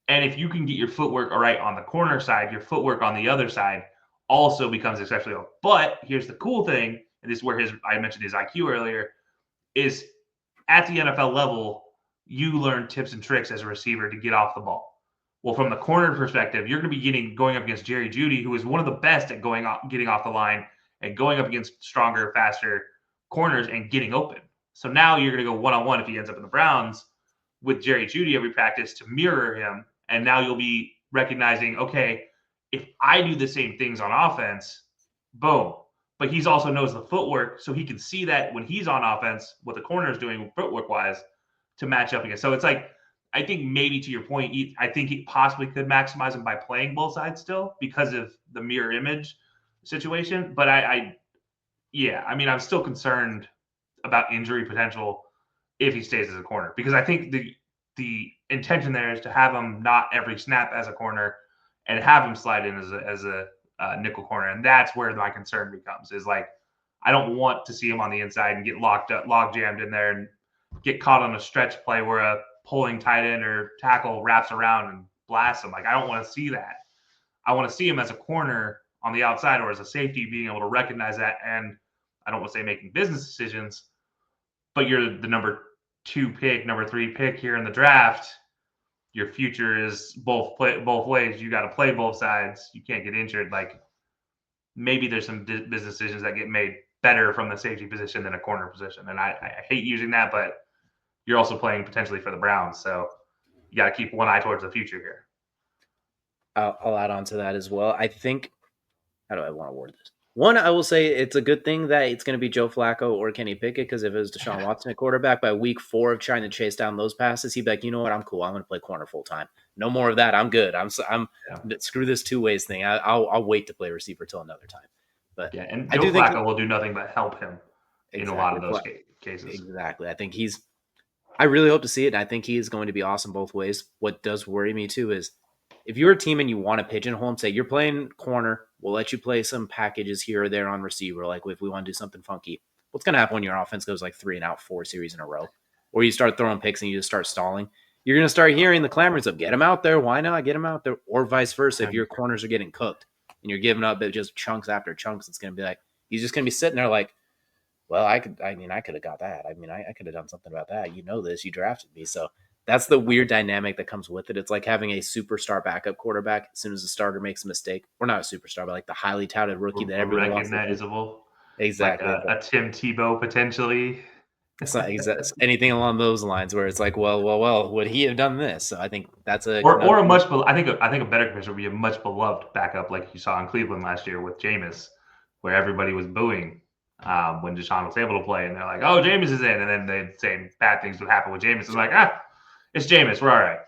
And if you can get your footwork all right on the corner side, your footwork on the other side also becomes exceptionally low. But here's the cool thing, and this is where I mentioned his IQ earlier, is at the NFL level, you learn tips and tricks as a receiver to get off the ball. Well, from the corner perspective, you're going to be going up against Jerry Jeudy, who is one of the best at getting off the line and going up against stronger, faster corners and getting open. So now you're going to go one-on-one if he ends up in the Browns with Jerry Jeudy every practice to mirror him. And now you'll be recognizing, okay, if I do the same things on offense, boom. But he's also knows the footwork, so he can see that when he's on offense, what the corner is doing footwork wise to match up against. So it's like, I think maybe to your point, I think he possibly could maximize him by playing both sides still because of the mirror image situation. But yeah, I mean, I'm still concerned about injury potential if he stays as a corner because I think the intention there is to have him not every snap as a corner and have him slide in as a nickel corner, and that's where my concern becomes. Is like I don't want to see him on the inside and get locked up, log jammed in there, and get caught on a stretch play where a pulling tight end or tackle wraps around and blasts him. Like I don't want to see that. I want to see him as a corner on the outside or as a safety being able to recognize that. And I don't want to say making business decisions, but you're the number 2 pick, number 3 pick here in the draft. Your future is both ways. You got to play both sides. You can't get injured. Like maybe there's some business decisions that get made better from the safety position than a corner position. And I hate using that, but you're also playing potentially for the Browns. So you got to keep one eye towards the future here. I'll add on to that as well. I think, how do I want to word this? One, I will say it's a good thing that it's going to be Joe Flacco or Kenny Pickett, because if it was Deshaun Watson at quarterback by week 4 of trying to chase down those passes, he'd be like, you know what, I'm cool. I'm going to play corner full time. No more of that. I'm good. I'm Yeah. screw this two ways thing. I'll wait to play receiver till another time. But Yeah, and I Joe do think Flacco will do nothing but help him in a lot exactly, of those cases. exactly. I think he's. I really hope to see it, and I think he is going to be awesome both ways. What does worry me too is if you're a team and you want to pigeonhole him, say you're playing corner, we'll let you play some packages here or there on receiver, like if we want to do something funky. What's going to happen when your offense goes like 3-and-out 4 series in a row, or you start throwing picks and you just start stalling? You're going to start hearing the clamors of get him out there. Why not get him out there? Or vice versa. If your corners are getting cooked and you're giving up just chunks after chunks, it's going to be like he's just going to be sitting there like, well, I could have got that. I could have done something about that. You know this. You drafted me. So that's the weird dynamic that comes with it. It's like having a superstar backup quarterback. As soon as the starter makes a mistake, we're not a superstar, but like the highly touted rookie that everyone wants to see. Recognizable, like Exactly. a Tim Tebow potentially. It's not anything along those lines where it's like, well, would he have done this? So I think that's Or another. a much, I think a better commissioner would be a much beloved backup, like you saw in Cleveland last year with Jameis, where everybody was booing when Deshaun was able to play, and they're like, "Oh, Jameis is in," and then they'd say bad things would happen with Jameis. It's like, it's Jameis, we're all right.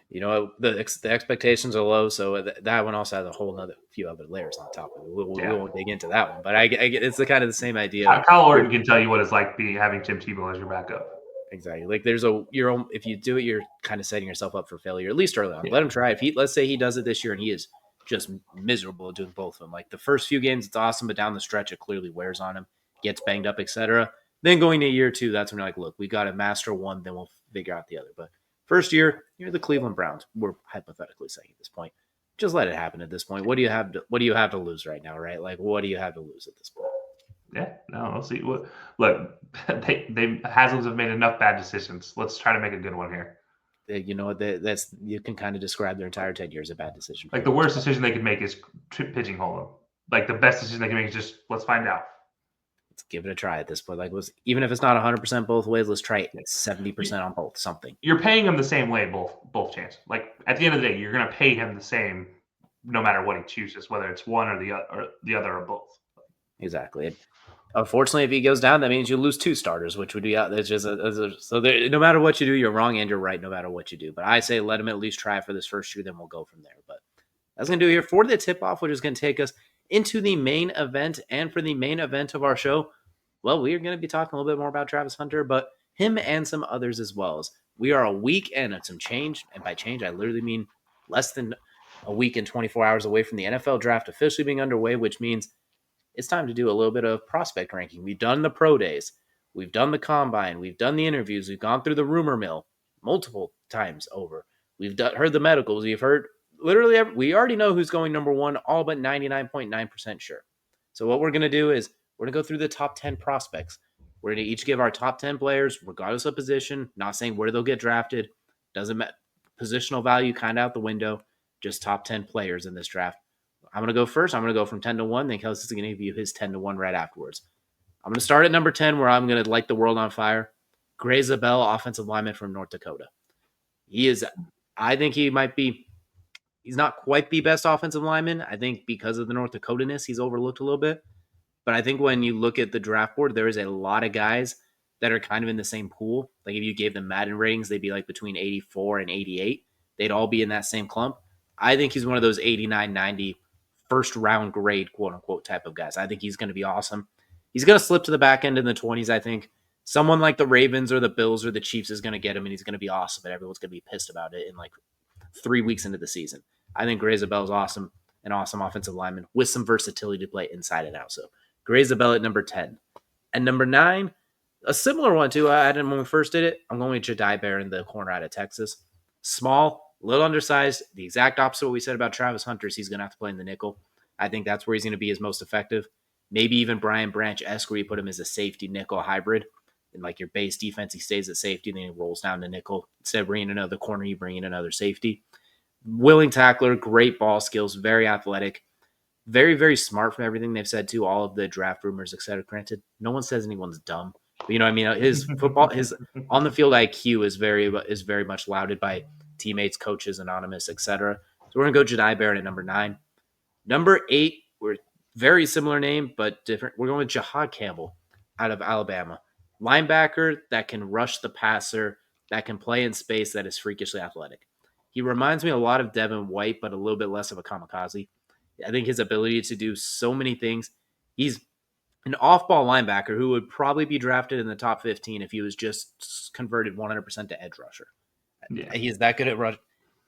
You know, the expectations are low, so that one also has a whole other few other layers on top of it. We won't dig into that one, but I get it's the kind of the same idea of Kyle Orton can tell you what it's like having Tim Tebow as your backup. exactly like there's your own. If you do it, you're kind of setting yourself up for failure at least early on. Yeah. Let him try. Let's say he does it this year and he is just miserable doing both of them. Like the first few games, it's awesome, but down the stretch, it clearly wears on him, gets banged up, etc. Then going to year 2, that's when you're like, look, we got to master one, then we'll figure out the other. But first year, you're the Cleveland Browns. We're hypothetically saying at this point, just let it happen at this point. What do you have to lose right now, right? Like, what do you have to lose at this point? Yeah, no, we'll see. Look, they Haslam's have made enough bad decisions. Let's try to make a good one here. You know, that's you can kind of describe their entire 10 years a bad decision. Like the worst decision they could make is pigeonhole him. Like the best decision they can make is just let's find out. Let's give it a try at this point. Like, even if it's not 100% both ways, let's try 70% on both. Something. You're paying him the same way both chances. Like at the end of the day, you're going to pay him the same no matter what he chooses, whether it's one or the other or both. Exactly. Unfortunately, if he goes down, that means you lose 2 starters, which would be out. There's just so there, no matter what you do, you're wrong and you're right. No matter what you do, but I say let him at least try for this first year, then we'll go from there. But that's gonna do it here for the tip off, which is gonna take us into the main event. And for the main event of our show, well, we are gonna be talking a little bit more about Travis Hunter, but him and some others as well. As we are a week and some change, and by change, I literally mean less than a week and 24 hours away from the NFL draft officially being underway, which means it's time to do a little bit of prospect ranking. We've done the pro days, we've done the combine, we've done the interviews, we've gone through the rumor mill multiple times over. We've heard the medicals, we've heard literally we already know who's going number 1, all but 99.9% sure. So what we're going to do is we're going to go through the top 10 prospects. We're going to each give our top 10 players, regardless of position, not saying where they'll get drafted. Doesn't matter. Positional value kind of out the window. Just top 10 players in this draft. I'm going to go first. I'm going to go from 10 to 1. Then Kelcey's going to give you his 10 to 1 right afterwards. I'm going to start at number 10, where I'm going to light the world on fire. Gray Zabel, offensive lineman from North Dakota. I think he might be, he's not quite the best offensive lineman. I think because of the North Dakota-ness, he's overlooked a little bit. But I think when you look at the draft board, there is a lot of guys that are kind of in the same pool. Like if you gave them Madden ratings, they'd be like between 84 and 88. They'd all be in that same clump. I think he's one of those 89, 90 first round grade, quote unquote, type of guys. I think he's going to be awesome. He's going to slip to the back end in the 20s, I think. Someone like the Ravens or the Bills or the Chiefs is going to get him, and he's going to be awesome, and everyone's going to be pissed about it in like 3 weeks into the season. I think Gray Zabel is awesome, an awesome offensive lineman with some versatility to play inside and out. So Gray Zabel at number 10. And number 9, a similar one too. I had him when we first did it. I'm going with Jedi Barron, the corner out of Texas. Small, a little undersized. The exact opposite of what we said about Travis Hunter is he's going to have to play in the nickel. I think that's where he's going to be his most effective. Maybe even Brian Branch-esque, where you put him as a safety nickel hybrid. In like your base defense, he stays at safety, then he rolls down to nickel. Instead of bringing another corner, you bring in another safety. Willing tackler, great ball skills, very athletic, very, very smart from everything they've said too. All of the draft rumors, etc. Granted, no one says anyone's dumb, but you know what I mean. His football, his on the field IQ is very much lauded by teammates, coaches, anonymous, etc. So we're gonna go Jedi Barron at number 9. Number 8, we're Very similar name, but different. We're going with Jahad Campbell out of Alabama. Linebacker that can rush the passer, that can play in space, that is freakishly athletic. He reminds me a lot of Devin White, but a little bit less of a kamikaze. I think his ability to do so many things. He's an off-ball linebacker who would probably be drafted in the top 15 if he was just converted 100% to edge rusher. Yeah. He is that good at rush. I'm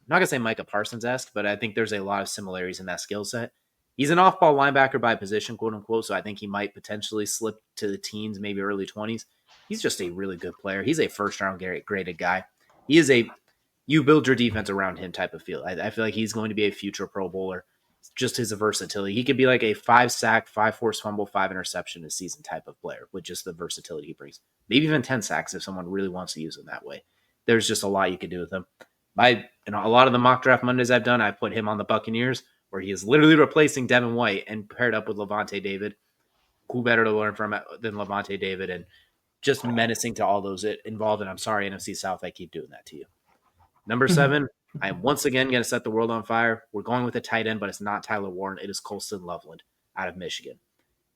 not gonna say Micah Parsons-esque, but I think there's a lot of similarities in that skill set. He's an off-ball linebacker by position, quote unquote. So I think he might potentially slip to the teens, maybe early 20s. He's just a really good player. He's a first-round graded guy. He is a you build your defense around him type of feel. I feel like he's going to be a future Pro Bowler. Just his versatility. He could be like a 5-sack, 5 forced fumble, 5 interception a season type of player with just the versatility he brings. Maybe even 10 sacks if someone really wants to use him that way. There's just a lot you could do with him. A lot of the mock draft Mondays I've done, I put him on the Buccaneers, where he is literally replacing Devin White and paired up with Levante David. Who better to learn from than Levante David, and just menacing to all those involved. And I'm sorry, NFC South, I keep doing that to you. Number 7, I am once again going to set the world on fire. We're going with a tight end, but it's not Tyler Warren. It is Colston Loveland out of Michigan.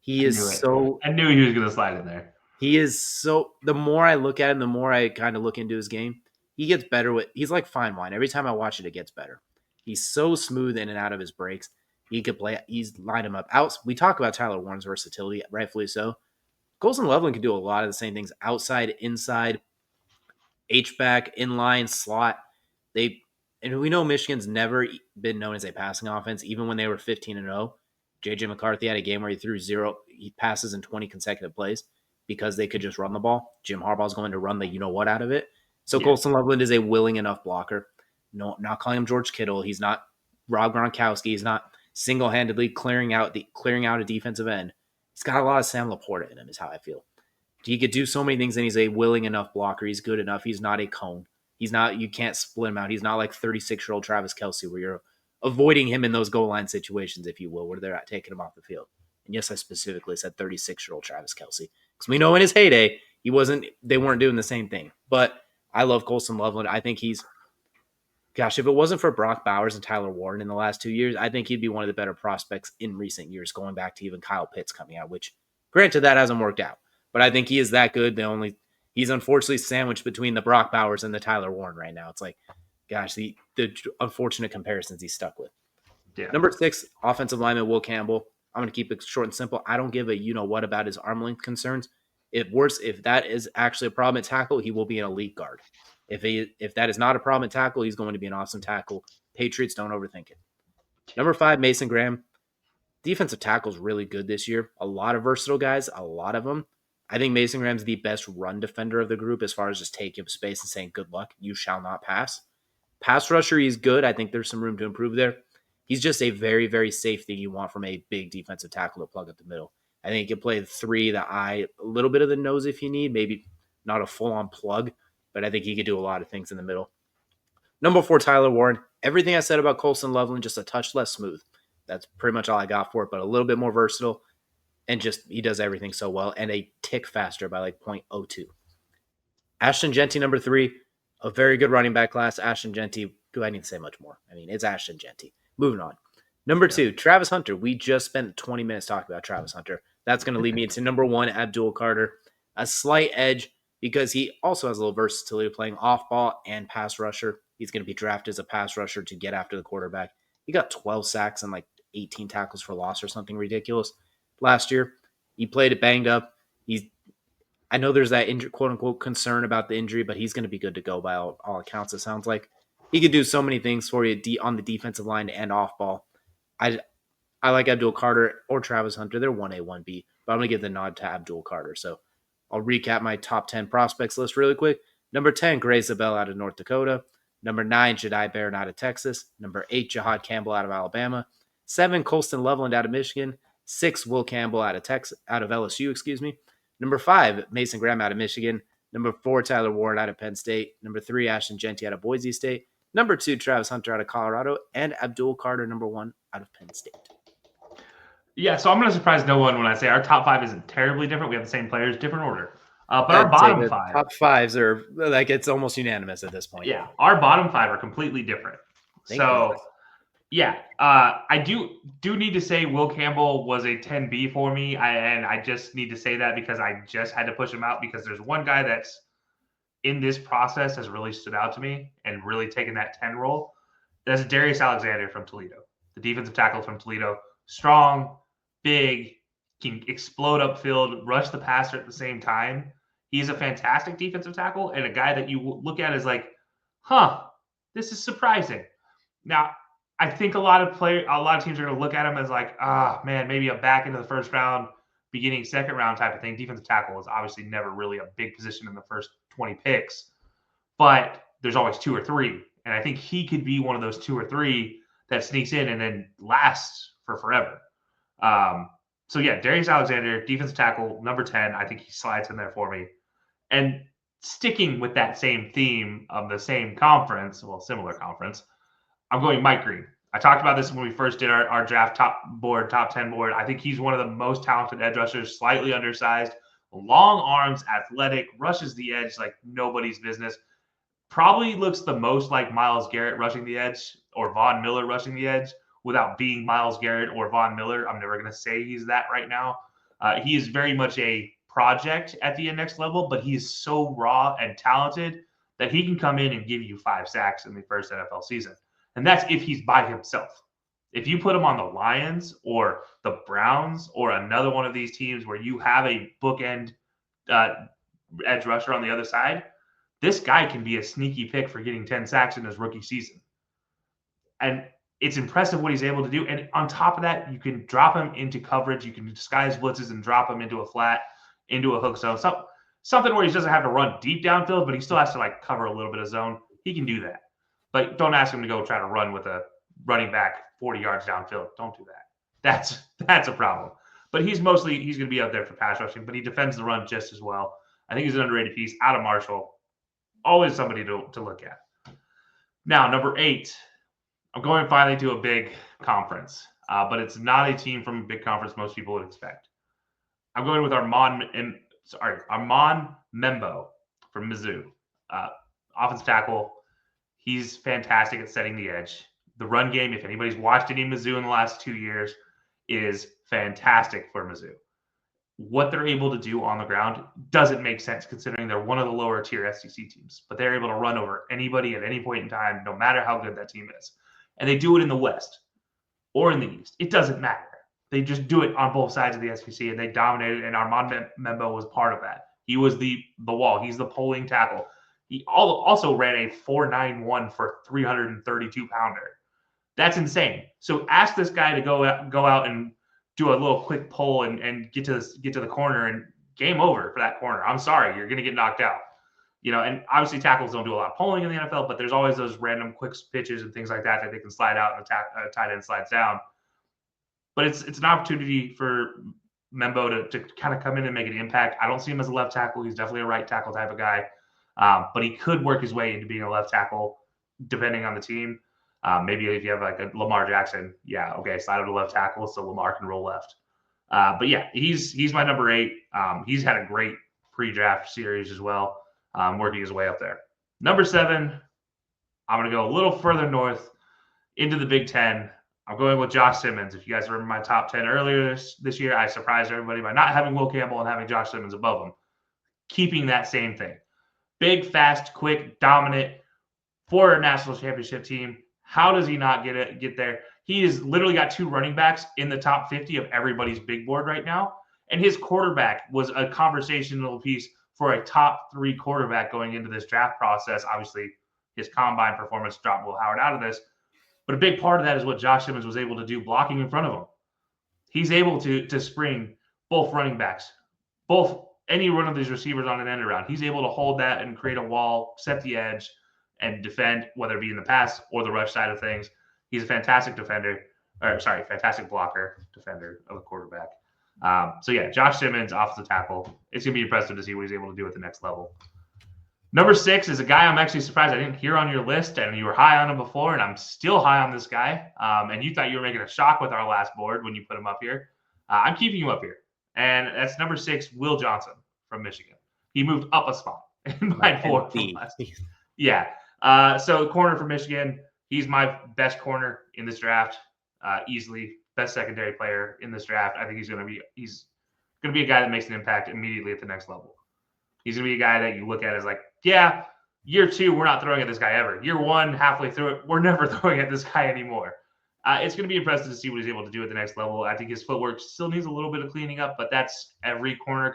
He is so. I knew he was going to slide in there. He is so. The more I look at him, the more I kind of look into his game. He gets better with. He's like fine wine. Every time I watch it, it gets better. He's so smooth in and out of his breaks. He could play. He's lined him up out. We talk about Tyler Warren's versatility, rightfully so. Colston Loveland can do a lot of the same things outside, inside, H-back, inline, slot. And we know Michigan's never been known as a passing offense, even when they were 15-0. JJ McCarthy had a game where he threw 0 passes in 20 consecutive plays because they could just run the ball. Jim Harbaugh's going to run the you-know-what out of it. So yeah. Colston Loveland is a willing enough blocker. No, not calling him George Kittle. He's not Rob Gronkowski. He's not single-handedly clearing out a defensive end. He's got a lot of Sam Laporta in him, is how I feel. He could do so many things, and he's a willing enough blocker. He's good enough. He's not a cone. He's not. You can't split him out. He's not like 36-year-old Travis Kelcey, where you're avoiding him in those goal line situations, if you will, where they're not taking him off the field. And yes, I specifically said 36-year-old Travis Kelcey, because we know in his heyday he wasn't. They weren't doing the same thing. But I love Colston Loveland. I think he's. Gosh, if it wasn't for Brock Bowers and Tyler Warren in the last 2 years, I think he'd be one of the better prospects in recent years, going back to even Kyle Pitts coming out, which, granted, that hasn't worked out. But I think he is that good. He's unfortunately sandwiched between the Brock Bowers and the Tyler Warren right now. It's like, gosh, the unfortunate comparisons he's stuck with. Yeah. Number 6, offensive lineman Will Campbell. I'm going to keep it short and simple. I don't give a you-know-what about his arm length concerns. If that is actually a problem at tackle, he will be an elite guard. If that is not a problem at tackle, he's going to be an awesome tackle. Patriots, don't overthink it. Number 5, Mason Graham. Defensive tackle's really good this year. A lot of versatile guys, a lot of them. I think Mason Graham's the best run defender of the group as far as just taking up space and saying, good luck, you shall not pass. Pass rusher, he's good. I think there's some room to improve there. He's just a very, very safe thing you want from a big defensive tackle to plug up the middle. I think he can play the 3, the eye, a little bit of the nose if you need, maybe not a full-on plug, but I think he could do a lot of things in the middle. Number 4, Tyler Warren. Everything I said about Colston Loveland, just a touch less smooth. That's pretty much all I got for it, but a little bit more versatile. And just he does everything so well, and a tick faster by like 0.02. Ashton Jeanty, number 3, a very good running back class. Ashton Jeanty, do I need to say much more? I mean, it's Ashton Jeanty. Moving on. Number 2, Travis Hunter. We just spent 20 minutes talking about Travis Hunter. That's going to lead me into number 1, Abdul Carter. A slight edge because he also has a little versatility playing off ball and pass rusher. He's going to be drafted as a pass rusher to get after the quarterback. He got 12 sacks and like 18 tackles for loss or something ridiculous last year. He played it banged up. I know there's that quote unquote concern about the injury, but he's going to be good to go by all accounts. It sounds like he can do so many things for you on the defensive line and off ball. I like Abdul Carter or Travis Hunter. They're 1A, 1B, but I'm going to give the nod to Abdul Carter. So I'll recap my top 10 prospects list really quick. Number 10, Gray Zabel out of North Dakota. Number 9, Jedi Barron out of Texas. Number 8, Jahad Campbell out of Alabama. 7, Colston Loveland out of Michigan. 6, Will Campbell out of LSU, Number 5, Mason Graham out of Michigan. Number 4, Tyler Warren out of Penn State. Number 3, Ashton Jeanty out of Boise State. Number 2, Travis Hunter out of Colorado. And Abdul Carter, number 1, out of Penn State. Yeah, so I'm going to surprise no one when I say our top 5 isn't terribly different. We have the same players, different order. But our bottom 5. Top 5s are like it's almost unanimous at this point. Yeah, our bottom 5 are completely different. So Yeah, I do need to say Will Campbell was a 10B for me, and I just need to say that because I just had to push him out because there's one guy that's in this process has really stood out to me and really taken that 10 role. That's Darius Alexander from Toledo, the defensive tackle from Toledo. Strong, big, can explode upfield, rush the passer at the same time. He's a fantastic defensive tackle and a guy that you look at as like, huh, this is surprising. Now, I think a lot of teams are going to look at him as like, man, maybe a back into the first round, beginning second round type of thing. Defensive tackle is obviously never really a big position in the first 20 picks, but there's always two or three. And I think he could be one of those two or three that sneaks in and then lasts for forever. So yeah, Darius Alexander, defensive tackle, number 10. I think he slides in there for me. And sticking with that same theme of the same conference, well, similar conference, I'm going Mike Green. I talked about this when we first did our draft top 10 board. I think he's one of the most talented edge rushers, slightly undersized, long arms, athletic, rushes the edge like nobody's business. Probably looks the most like Myles Garrett rushing the edge or Von Miller rushing the edge without being Myles Garrett or Von Miller. I'm never going to say he's that right now. He is very much a project at the next level, but he is so raw and talented that he can come in and give you 5 sacks in the first NFL season. And that's if he's by himself. If you put him on the Lions or the Browns or another one of these teams where you have a bookend edge rusher on the other side, this guy can be a sneaky pick for getting 10 sacks in his rookie season. And it's impressive what he's able to do. And on top of that, you can drop him into coverage. You can disguise blitzes and drop him into a flat, into a hook zone. Something where he doesn't have to run deep downfield, but he still has to like cover a little bit of zone. He can do that. But don't ask him to go try to run with a running back 40 yards downfield. Don't do that. That's a problem. But he's going to be out there for pass rushing, but he defends the run just as well. I think he's an underrated piece out of Marshall. Always somebody to look at. Now, number 8, I'm going finally to a big conference, but it's not a team from a big conference most people would expect. I'm going with Armand Membo from Mizzou. Offensive tackle. He's fantastic at setting the edge. The run game, if anybody's watched any Mizzou in the last 2 years, is fantastic for Mizzou. What they're able to do on the ground doesn't make sense considering they're one of the lower tier SEC teams, but they're able to run over anybody at any point in time, no matter how good that team is. And they do it in the West or in the East. It doesn't matter. They just do it on both sides of the SEC, and they dominated, and Armand Membo was part of that. He was the wall. He's the pulling tackle. He also ran a 4.91 for 332-pounder. That's insane. So ask this guy to go out and do a little quick pull and get to the corner, and game over for that corner. I'm sorry, you're going to get knocked out. And obviously tackles don't do a lot of pulling in the NFL, but there's always those random quick pitches and things like that they can slide out and a tight end slides down. But it's an opportunity for Membo to kind of come in and make an impact. I don't see him as a left tackle. He's definitely a right tackle type of guy. But he could work his way into being a left tackle depending on the team. Maybe if you have like a Lamar Jackson, slide him to left tackle so Lamar can roll left. But yeah, he's my number 8. He's had a great pre-draft series as well, working his way up there. Number 7, I'm going to go a little further north into the Big Ten. I'm going with Josh Simmons. If you guys remember my top 10 earlier this year, I surprised everybody by not having Will Campbell and having Josh Simmons above him. Keeping that same thing. Big, fast, quick, dominant for a national championship team. How does he not get there? He has literally got 2 running backs in the top 50 of everybody's big board right now. And his quarterback was a conversational piece for a top 3 quarterback going into this draft process. Obviously, his combine performance dropped Will Howard out of this. But a big part of that is what Josh Simmons was able to do blocking in front of him. He's able to spring both running backs, any one of these receivers on an end around. He's able to hold that and create a wall, set the edge, and defend, whether it be in the pass or the rush side of things. He's a fantastic fantastic blocker, defender of a quarterback. Josh Simmons, offensive tackle. It's going to be impressive to see what he's able to do at the next level. Number 6 is a guy I'm actually surprised I didn't hear on your list, and you were high on him before, and I'm still high on this guy. And you thought you were making a shock with our last board when you put him up here. I'm keeping him up here. And that's number 6, Will Johnson from Michigan. He moved up a spot in my board from last. Yeah. So corner from Michigan. He's my best corner in this draft, easily best secondary player in this draft. I think he's going to be a guy that makes an impact immediately at the next level. He's going to be a guy that you look at as like, yeah, year 2, we're not throwing at this guy ever. Year 1, halfway through it, we're never throwing at this guy anymore. It's going to be impressive to see what he's able to do at the next level. I think his footwork still needs a little bit of cleaning up, but that's every corner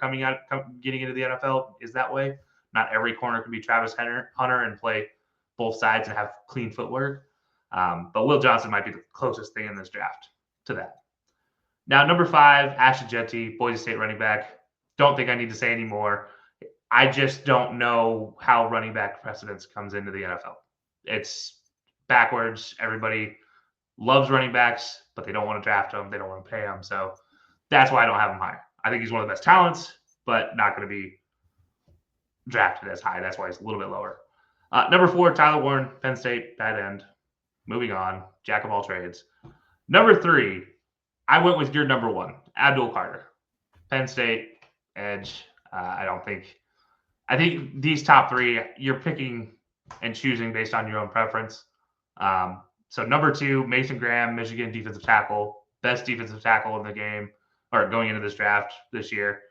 getting into the NFL is that way. Not every corner can be Travis Hunter and play both sides and have clean footwork. But Will Johnson might be the closest thing in this draft to that. Now, number 5, Ashton Jeanty, Boise State running back. Don't think I need to say any more. I just don't know how running back precedence comes into the NFL. It's backwards. Everybody loves running backs, but they don't want to draft them. They don't want to pay them. So that's why I don't have him higher. I think he's one of the best talents, but not going to be drafted as high. That's why he's a little bit lower. Number 4, Tyler Warren, Penn State, bad end. Moving on, jack of all trades. Number 3, I went with your number 1, Abdul Carter, Penn State, edge. I think these top 3, you're picking and choosing based on your own preference. So number 2, Mason Graham, Michigan defensive tackle, best defensive tackle in the game, or going into this draft this year.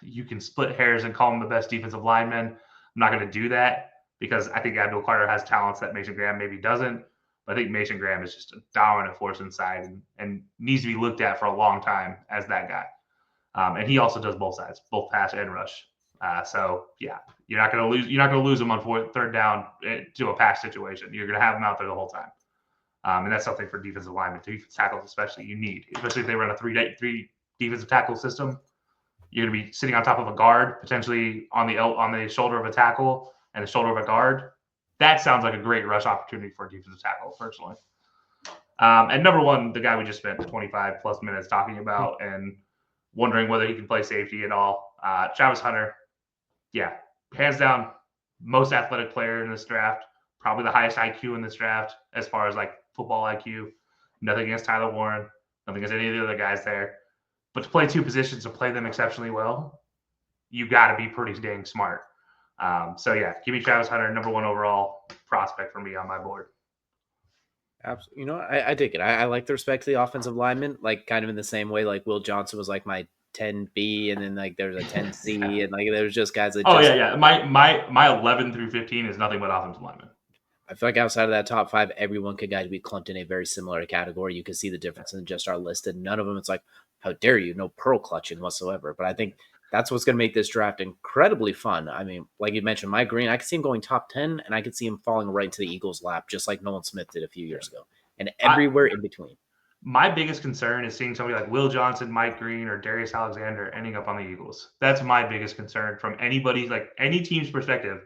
You can split hairs and call him the best defensive lineman. I'm not going to do that because I think Abdul Carter has talents that Mason Graham maybe doesn't. But I think Mason Graham is just a dominant force inside and needs to be looked at for a long time as that guy. And he also does both sides, both pass and rush. So yeah, you're not going to lose him on third down to a pass situation. You're going to have him out there the whole time. And that's something for defensive linemen, defensive tackles especially, you need, especially if they run a three defensive tackle system. You're going to be sitting on top of a guard, potentially on the shoulder of a tackle and the shoulder of a guard. That sounds like a great rush opportunity for a defensive tackle, personally. And number 1, the guy we just spent 25 plus minutes talking about and wondering whether he can play safety at all. Travis Hunter, yeah, hands down, most athletic player in this draft, probably the highest IQ in this draft as far as like football IQ. Nothing against Tyler Warren, nothing against any of the other guys there. But to play 2 positions, to play them exceptionally well, you got to be pretty dang smart. So yeah, give me Travis Hunter, number 1 overall prospect for me on my board. Absolutely. You know, I dig it. I like the respect to the offensive lineman, like kind of in the same way, like Will Johnson was like my 10B, and then like there's a 10C, yeah. And like there's just guys that. Yeah. My 11 through 15 is nothing but offensive linemen. I feel like outside of that top 5, everyone could be clumped in a very similar category. You can see the difference in just our list, and none of them. It's like, how dare you? No pearl clutching whatsoever. But I think that's what's going to make this draft incredibly fun. I mean, like you mentioned, Mike Green, I could see him going top 10, and I could see him falling right into the Eagles' lap, just like Nolan Smith did a few years ago, and everywhere in between. My biggest concern is seeing somebody like Will Johnson, Mike Green, or Darius Alexander ending up on the Eagles. That's my biggest concern from anybody, like any team's perspective.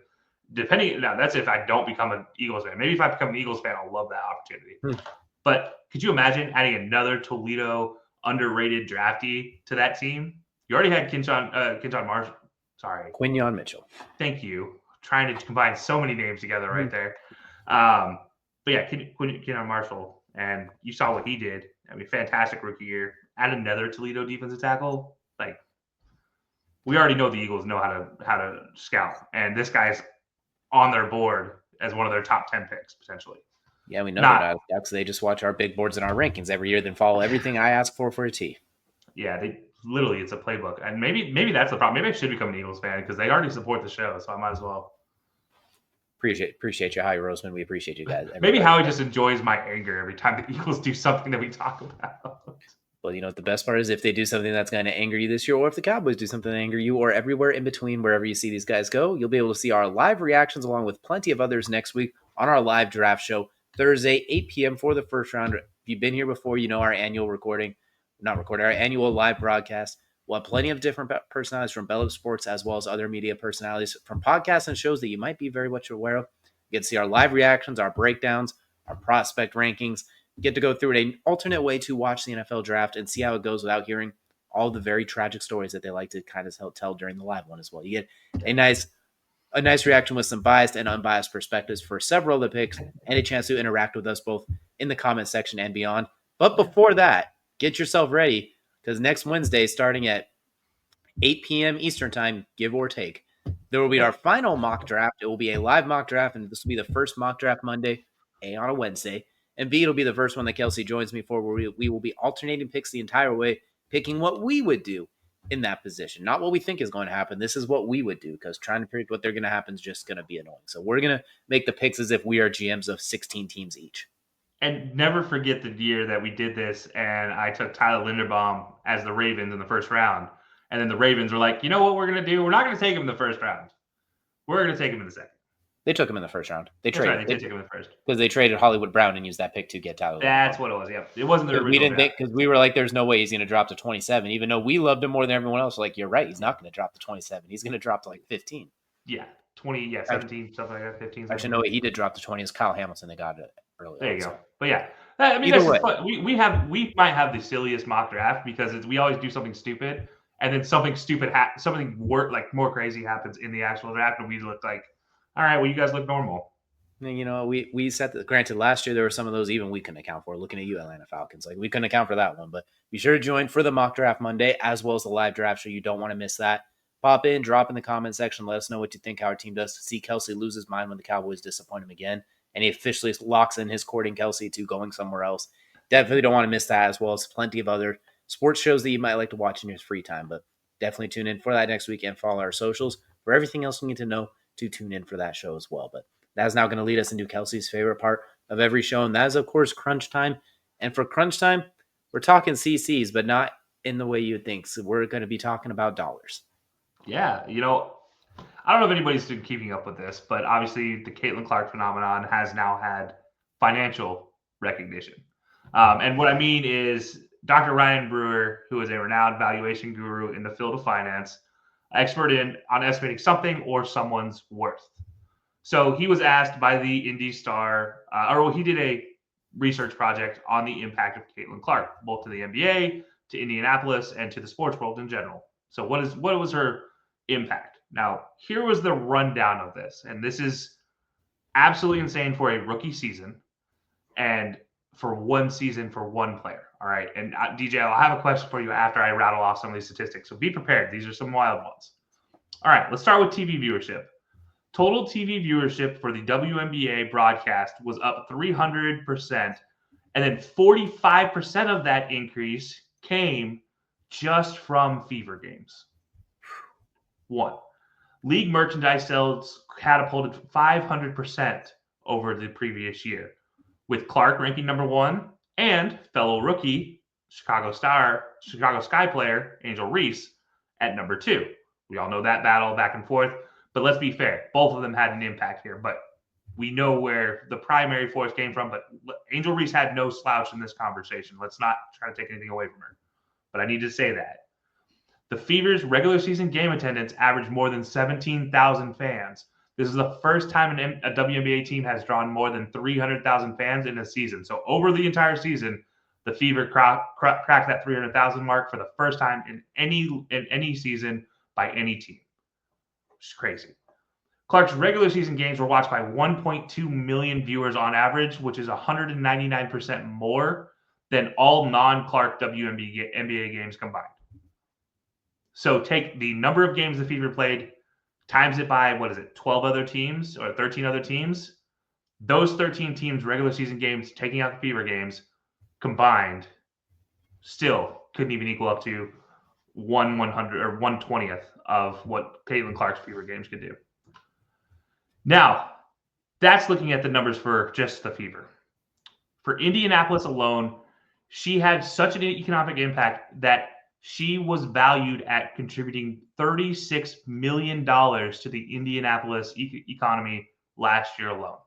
Now that's if I don't become an Eagles fan. Maybe if I become an Eagles fan, I'll love that opportunity. But could you imagine adding another Toledo underrated draftee to that team? You already had Quinyon Mitchell. Thank you. Trying to combine so many names together right there. But yeah, Quinyon Marshall, and you saw what he did. I mean, fantastic rookie year. Add another Toledo defensive tackle. Like, we already know the Eagles know how to scout, and this guy's on their board as one of their top 10 picks potentially. Yeah, we know that because they just watch our big boards and our rankings every year, then follow everything I ask for a T. Yeah, literally it's a playbook, and maybe that's the problem. Maybe I should become an Eagles fan because they already support the show, so I might as well. Appreciate you, Howie Roseman. We appreciate you guys. Maybe Howie just enjoys my anger every time the Eagles do something that we talk about. Well, you know what the best part is? If they do something that's going to anger you this year, or if the Cowboys do something that anger you, or everywhere in between, wherever you see these guys go, you'll be able to see our live reactions along with plenty of others next week on our live draft show, Thursday, 8 p.m. for the first round. If you've been here before, you know our annual our annual live broadcast. We'll have plenty of different personalities from Bell of Sports as well as other media personalities from podcasts and shows that you might be very much aware of. You get to see our live reactions, our breakdowns, our prospect rankings. You get to go through an alternate way to watch the NFL draft and see how it goes without hearing all the very tragic stories that they like to kind of tell during the live one as well. You get a nice reaction with some biased and unbiased perspectives for several of the picks and a chance to interact with us both in the comment section and beyond. But before that, get yourself ready because next Wednesday, starting at 8 p.m. Eastern time, give or take, There will be our final mock draft. It will be a live mock draft, and this will be the first mock draft Monday, A, on a Wednesday, and B, it'll be the first one that Kelcey joins me for, where we will be alternating picks the entire way, picking what we would do in that position, not what we think is going to happen. This is what we would do, because trying to predict what they're going to happen is just going to be annoying. So we're going to make the picks as if we are GMs of 16 teams each. And never forget the year that we did this, and I took Tyler Linderbaum as the Ravens in the first round. And then the Ravens were like, you know what we're going to do? We're not going to take him in the first round. We're going to take him in the second. They took him in the first round. They That's traded. right, they did take him in the first. Because they traded Hollywood Brown and used that pick to get Tyler. That's what it was, yeah. It wasn't the original. We didn't think, because we were like, there's no way he's going to drop to 27, even though we loved him more than everyone else. Like, you're right, he's not going to drop to 27. He's going to drop to like 15. Yeah, 20, yeah, 17, stuff like that, 15. Actually, no, he did drop to 20. It's Kyle Hamilton that got it earlier. There you go. But yeah, I mean, Either that's way. fun. We might have the silliest mock draft because we always do something stupid, and then something stupid, something more crazy happens in the actual draft, and we look like, all right, well, you guys look normal. You know, we set the, granted, last year there were some of those even we couldn't account for. Looking at you, Atlanta Falcons, like we couldn't account for that one. But be sure to join for the mock draft Monday as well as the live draft show. You don't want to miss that. Pop in, drop in the comment section. Let us know what you think how our team does. See Kelcey lose his mind when the Cowboys disappoint him again, and he officially locks in his courting Kelcey to going somewhere else. Definitely don't want to miss that, as well as plenty of other sports shows that you might like to watch in your free time. But definitely tune in for that next week and follow our socials for everything else you need to know to tune in for that show as well. But that is now going to lead us into Kelcey's favorite part of every show, and that is, of course, crunch time. And for crunch time, we're talking CCs, but not in the way you would think. So we're going to be talking about dollars. Yeah, you know, I don't know if anybody's been keeping up with this, but obviously the Caitlin Clark phenomenon has now had financial recognition. And what I mean is Dr. Ryan Brewer, who is a renowned valuation guru in the field of finance, expert on estimating something or someone's worth. So he was asked by the Indy Star, he did a research project on the impact of Caitlin Clark, both to the NBA, to Indianapolis, and to the sports world in general. So what was her impact? Now, here was the rundown of this, and this is absolutely insane for a rookie season and for one season for one player. All right, and DJ, I'll have a question for you after I rattle off some of these statistics, so be prepared. These are some wild ones. All right, let's start with TV viewership. Total TV viewership for the WNBA broadcast was up 300%, and then 45% of that increase came just from Fever games. One, league merchandise sales catapulted 500% over the previous year, with Clark ranking number one and fellow rookie Chicago Sky player Angel Reese at number two. We all know that battle back and forth. But let's be fair, both of them had an impact here. But we know where the primary force came from. But Angel Reese had no slouch in this conversation. Let's not try to take anything away from her. But I need to say that. The Fever's regular season game attendance averaged more than 17,000 fans. This is the first time a WNBA team has drawn more than 300,000 fans in a season. So over the entire season, the Fever cracked that 300,000 mark for the first time in any season by any team. Which is crazy. Clark's regular season games were watched by 1.2 million viewers on average, which is 199% more than all non-Clark WNBA games combined. So take the number of games the Fever played, times it by, 12 other teams or 13 other teams. Those 13 teams' regular season games, taking out the Fever games, combined, still couldn't even equal up to 1/100 or 1/20th of what Caitlin Clark's Fever games could do. Now, that's looking at the numbers for just the Fever. For Indianapolis alone, she had such an economic impact that she was valued at contributing $36 million to the Indianapolis economy last year alone.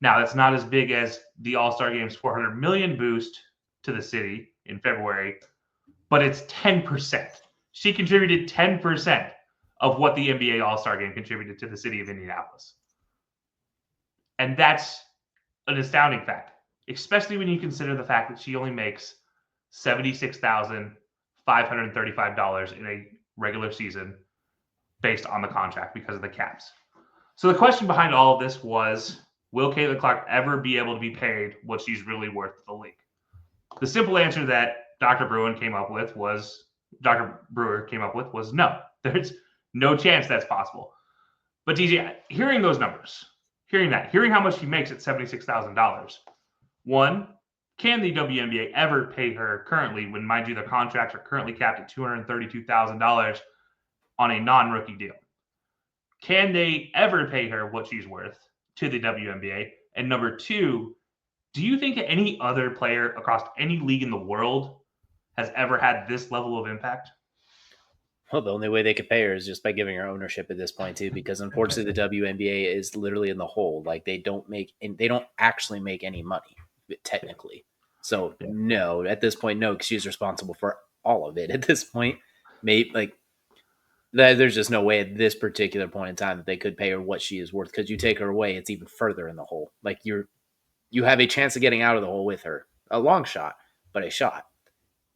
Now, that's not as big as the All-Star Game's $400 million boost to the city in February, but it's 10%. She contributed 10% of what the NBA All-Star Game contributed to the city of Indianapolis. And that's an astounding fact, especially when you consider the fact that she only makes $76,535 in a regular season based on the contract because of the caps. So the question behind all of this was, will Caitlin Clark ever be able to be paid what she's really worth to the league? The simple answer that Dr. Brewer came up with was no. There's no chance that's possible. But DJ, hearing those numbers, hearing how much she makes at $76,000, one, can the WNBA ever pay her currently, when mind you, their contracts are currently capped at $232,000 on a non-rookie deal? Can they ever pay her what she's worth to the WNBA? And number two, do you think any other player across any league in the world has ever had this level of impact? Well, the only way they could pay her is just by giving her ownership at this point too, because unfortunately the WNBA is literally in the hole. Like they don't actually make any money technically. So no, at this point, no, because she's responsible for all of it. At this point, maybe like there's just no way at this particular point in time that they could pay her what she is worth. Because you take her away, it's even further in the hole. Like you have a chance of getting out of the hole with her, a long shot, but a shot.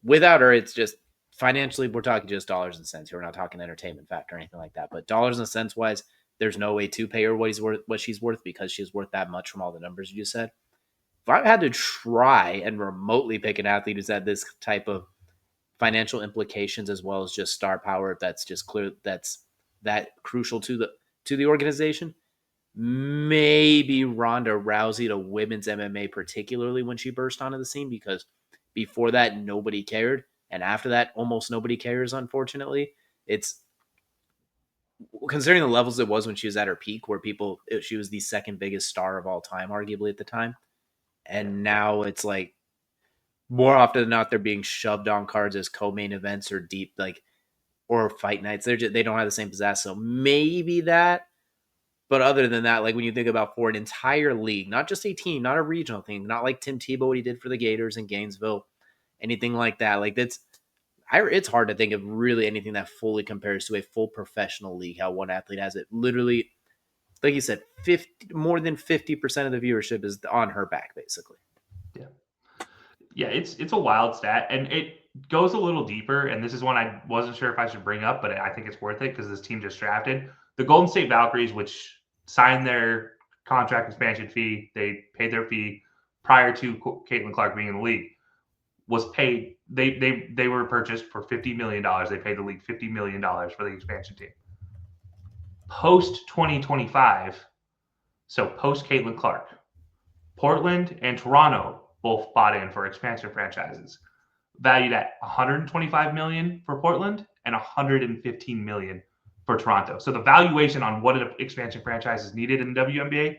Without her, it's just financially, we're talking just dollars and cents here. We're not talking entertainment factor or anything like that. But dollars and cents wise, there's no way to pay her what she's worth, because she's worth that much from all the numbers you just said. If I had to try and remotely pick an athlete who's had this type of financial implications as well as just star power, that's just clear, that's that crucial to the organization, maybe Ronda Rousey to women's MMA, particularly when she burst onto the scene, because before that nobody cared, and after that almost nobody cares. Unfortunately, it's considering the levels it was when she was at her peak, where she was the second biggest star of all time, arguably at the time, and now it's like more often than not they're being shoved on cards as co-main events or deep or fight nights. They don't have the same pizzazz, so maybe that. But other than that, like when you think about for an entire league, not just a team, not a regional thing, not like Tim Tebow, what he did for the Gators in Gainesville, anything like that. Like it's hard to think of really anything that fully compares to a full professional league. How one athlete has it literally, like you said, more than 50% of the viewership is on her back, basically. Yeah, it's a wild stat, and it goes a little deeper. And this is one I wasn't sure if I should bring up, but I think it's worth it because this team just drafted the Golden State Valkyries, which signed their contract expansion fee. They paid their fee prior to Caitlin Clark being in the league. Was paid. They were purchased for $50 million. They paid the league $50 million for the expansion team. Post 2025, so post Caitlin Clark, Portland and Toronto both bought in for expansion franchises, valued at $125 million for Portland and $115 million for Toronto. So the valuation on what an expansion franchise is needed in the WNBA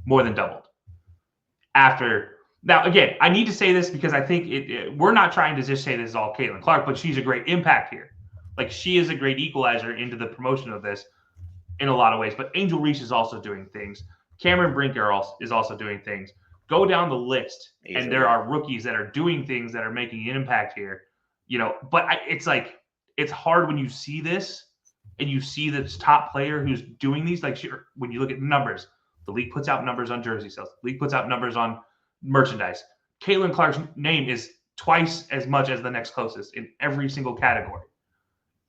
more than doubled. Now, again, I need to say this because I think we're not trying to just say this is all Caitlin Clark, but she's a great impact here. Like, she is a great equalizer into the promotion of this in a lot of ways. But Angel Reese is also doing things. Cameron Brinker is also doing things. Go down the list, and there are rookies that are doing things that are making an impact here. But it's like, it's hard when you see this and you see this top player who's doing these. Like, when you look at numbers, the league puts out numbers on jersey sales. The league puts out numbers on merchandise. Caitlin Clark's name is twice as much as the next closest in every single category.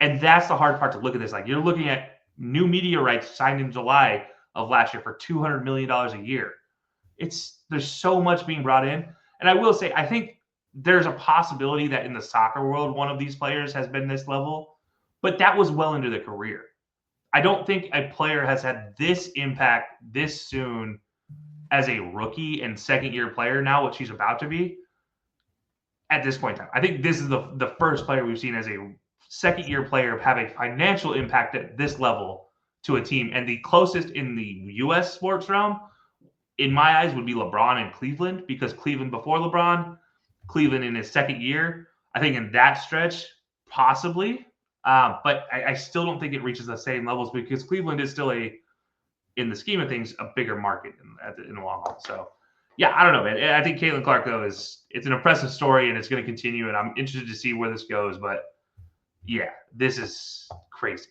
And that's the hard part to look at this. Like, you're looking at new media rights signed in July of last year for $200 million a year. There's so much being brought in. And I will say, I think there's a possibility that in the soccer world, one of these players has been this level, but that was well into the career. I don't think a player has had this impact this soon as a rookie and second-year player now, what she's about to be, at this point in time. I think this is the first player we've seen as a second-year player have a financial impact at this level to a team. And the closest in the U.S. sports realm, in my eyes, would be LeBron in Cleveland, because Cleveland before LeBron, Cleveland in his second year, I think in that stretch, possibly. But I still don't think it reaches the same levels, because Cleveland is still in the scheme of things, a bigger market in the long haul. So, yeah, I don't know, man. I think Caitlin Clark, though, it's an impressive story, and it's going to continue, and I'm interested to see where this goes. But, yeah, this is crazy.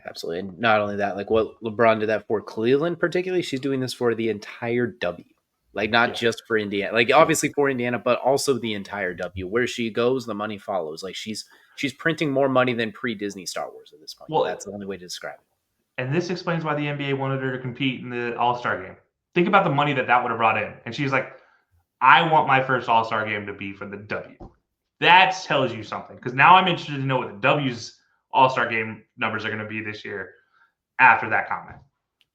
Absolutely. And not only that, like what LeBron did that for Cleveland particularly, she's doing this for the entire W. Like, not just for Indiana. Like, obviously for Indiana, but also the entire W. Where she goes, the money follows. Like, she's printing more money than pre-Disney Star Wars at this point. Well, that's the only way to describe it. And this explains why the NBA wanted her to compete in the All-Star game. Think about the money that would have brought in. And she's like, I want my first All-Star game to be for the W. That tells you something. Because now I'm interested to know what the W's All-Star game numbers are going to be this year after that comment.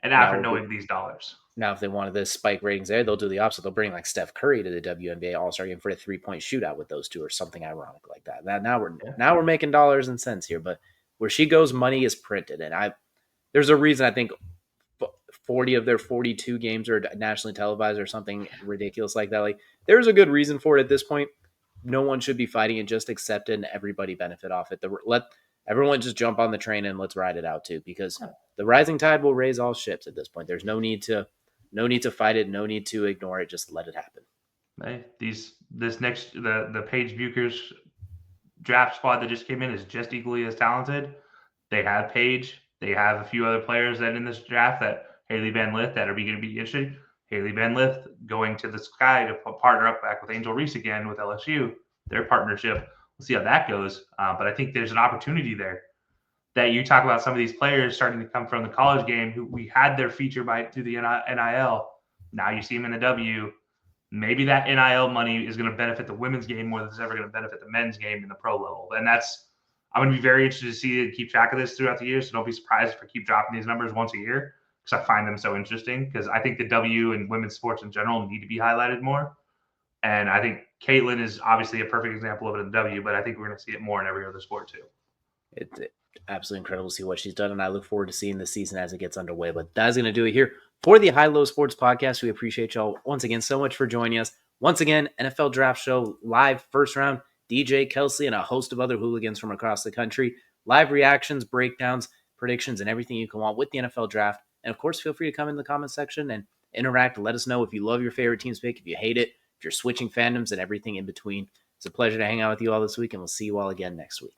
and after knowing these dollars. Now, if they wanted the spike ratings there, they'll do the opposite. They'll bring like Steph Curry to the WNBA All-Star game for a 3-point shootout with those two, or something ironic like that. Now we're making dollars and cents here, but where she goes, money is printed, and there's a reason I think 40 of their 42 games are nationally televised or something ridiculous like that. Like, there's a good reason for it at this point. No one should be fighting it. Just accept it and everybody benefit off it. Let everyone just jump on the train and let's ride it out too, because the rising tide will raise all ships at this point. There's no need to fight it. No need to ignore it. Just let it happen. Hey, the Paige Buchers draft squad that just came in is just equally as talented. They have Paige. They have a few other players that in this draft, that Haley Van Lith, that are going to be interesting. Haley Van Lith going to the Sky to partner up back with Angel Reese again with LSU, their partnership. We'll see how that goes. But I think there's an opportunity there that you talk about some of these players starting to come from the college game who we had their feature through the NIL. Now you see them in the W. Maybe that NIL money is going to benefit the women's game more than it's ever going to benefit the men's game in the pro level. And I'm going to be very interested to see and keep track of this throughout the year. So don't be surprised if I keep dropping these numbers once a year, because I find them so interesting, because I think the W and women's sports in general need to be highlighted more. And I think Caitlin is obviously a perfect example of it in the W, but I think we're going to see it more in every other sport too. It's absolutely incredible to see what she's done, and I look forward to seeing the season as it gets underway. But that's going to do it here for the High Low Sports Podcast. We appreciate y'all once again so much for joining us. Once again, NFL Draft Show live first round. DJ, Kelcey, and a host of other hooligans from across the country. Live reactions, breakdowns, predictions, and everything you can want with the NFL Draft. And of course, feel free to come in the comment section and interact. Let us know if you love your favorite team's pick, if you hate it, if you're switching fandoms, and everything in between. It's a pleasure to hang out with you all this week, and we'll see you all again next week.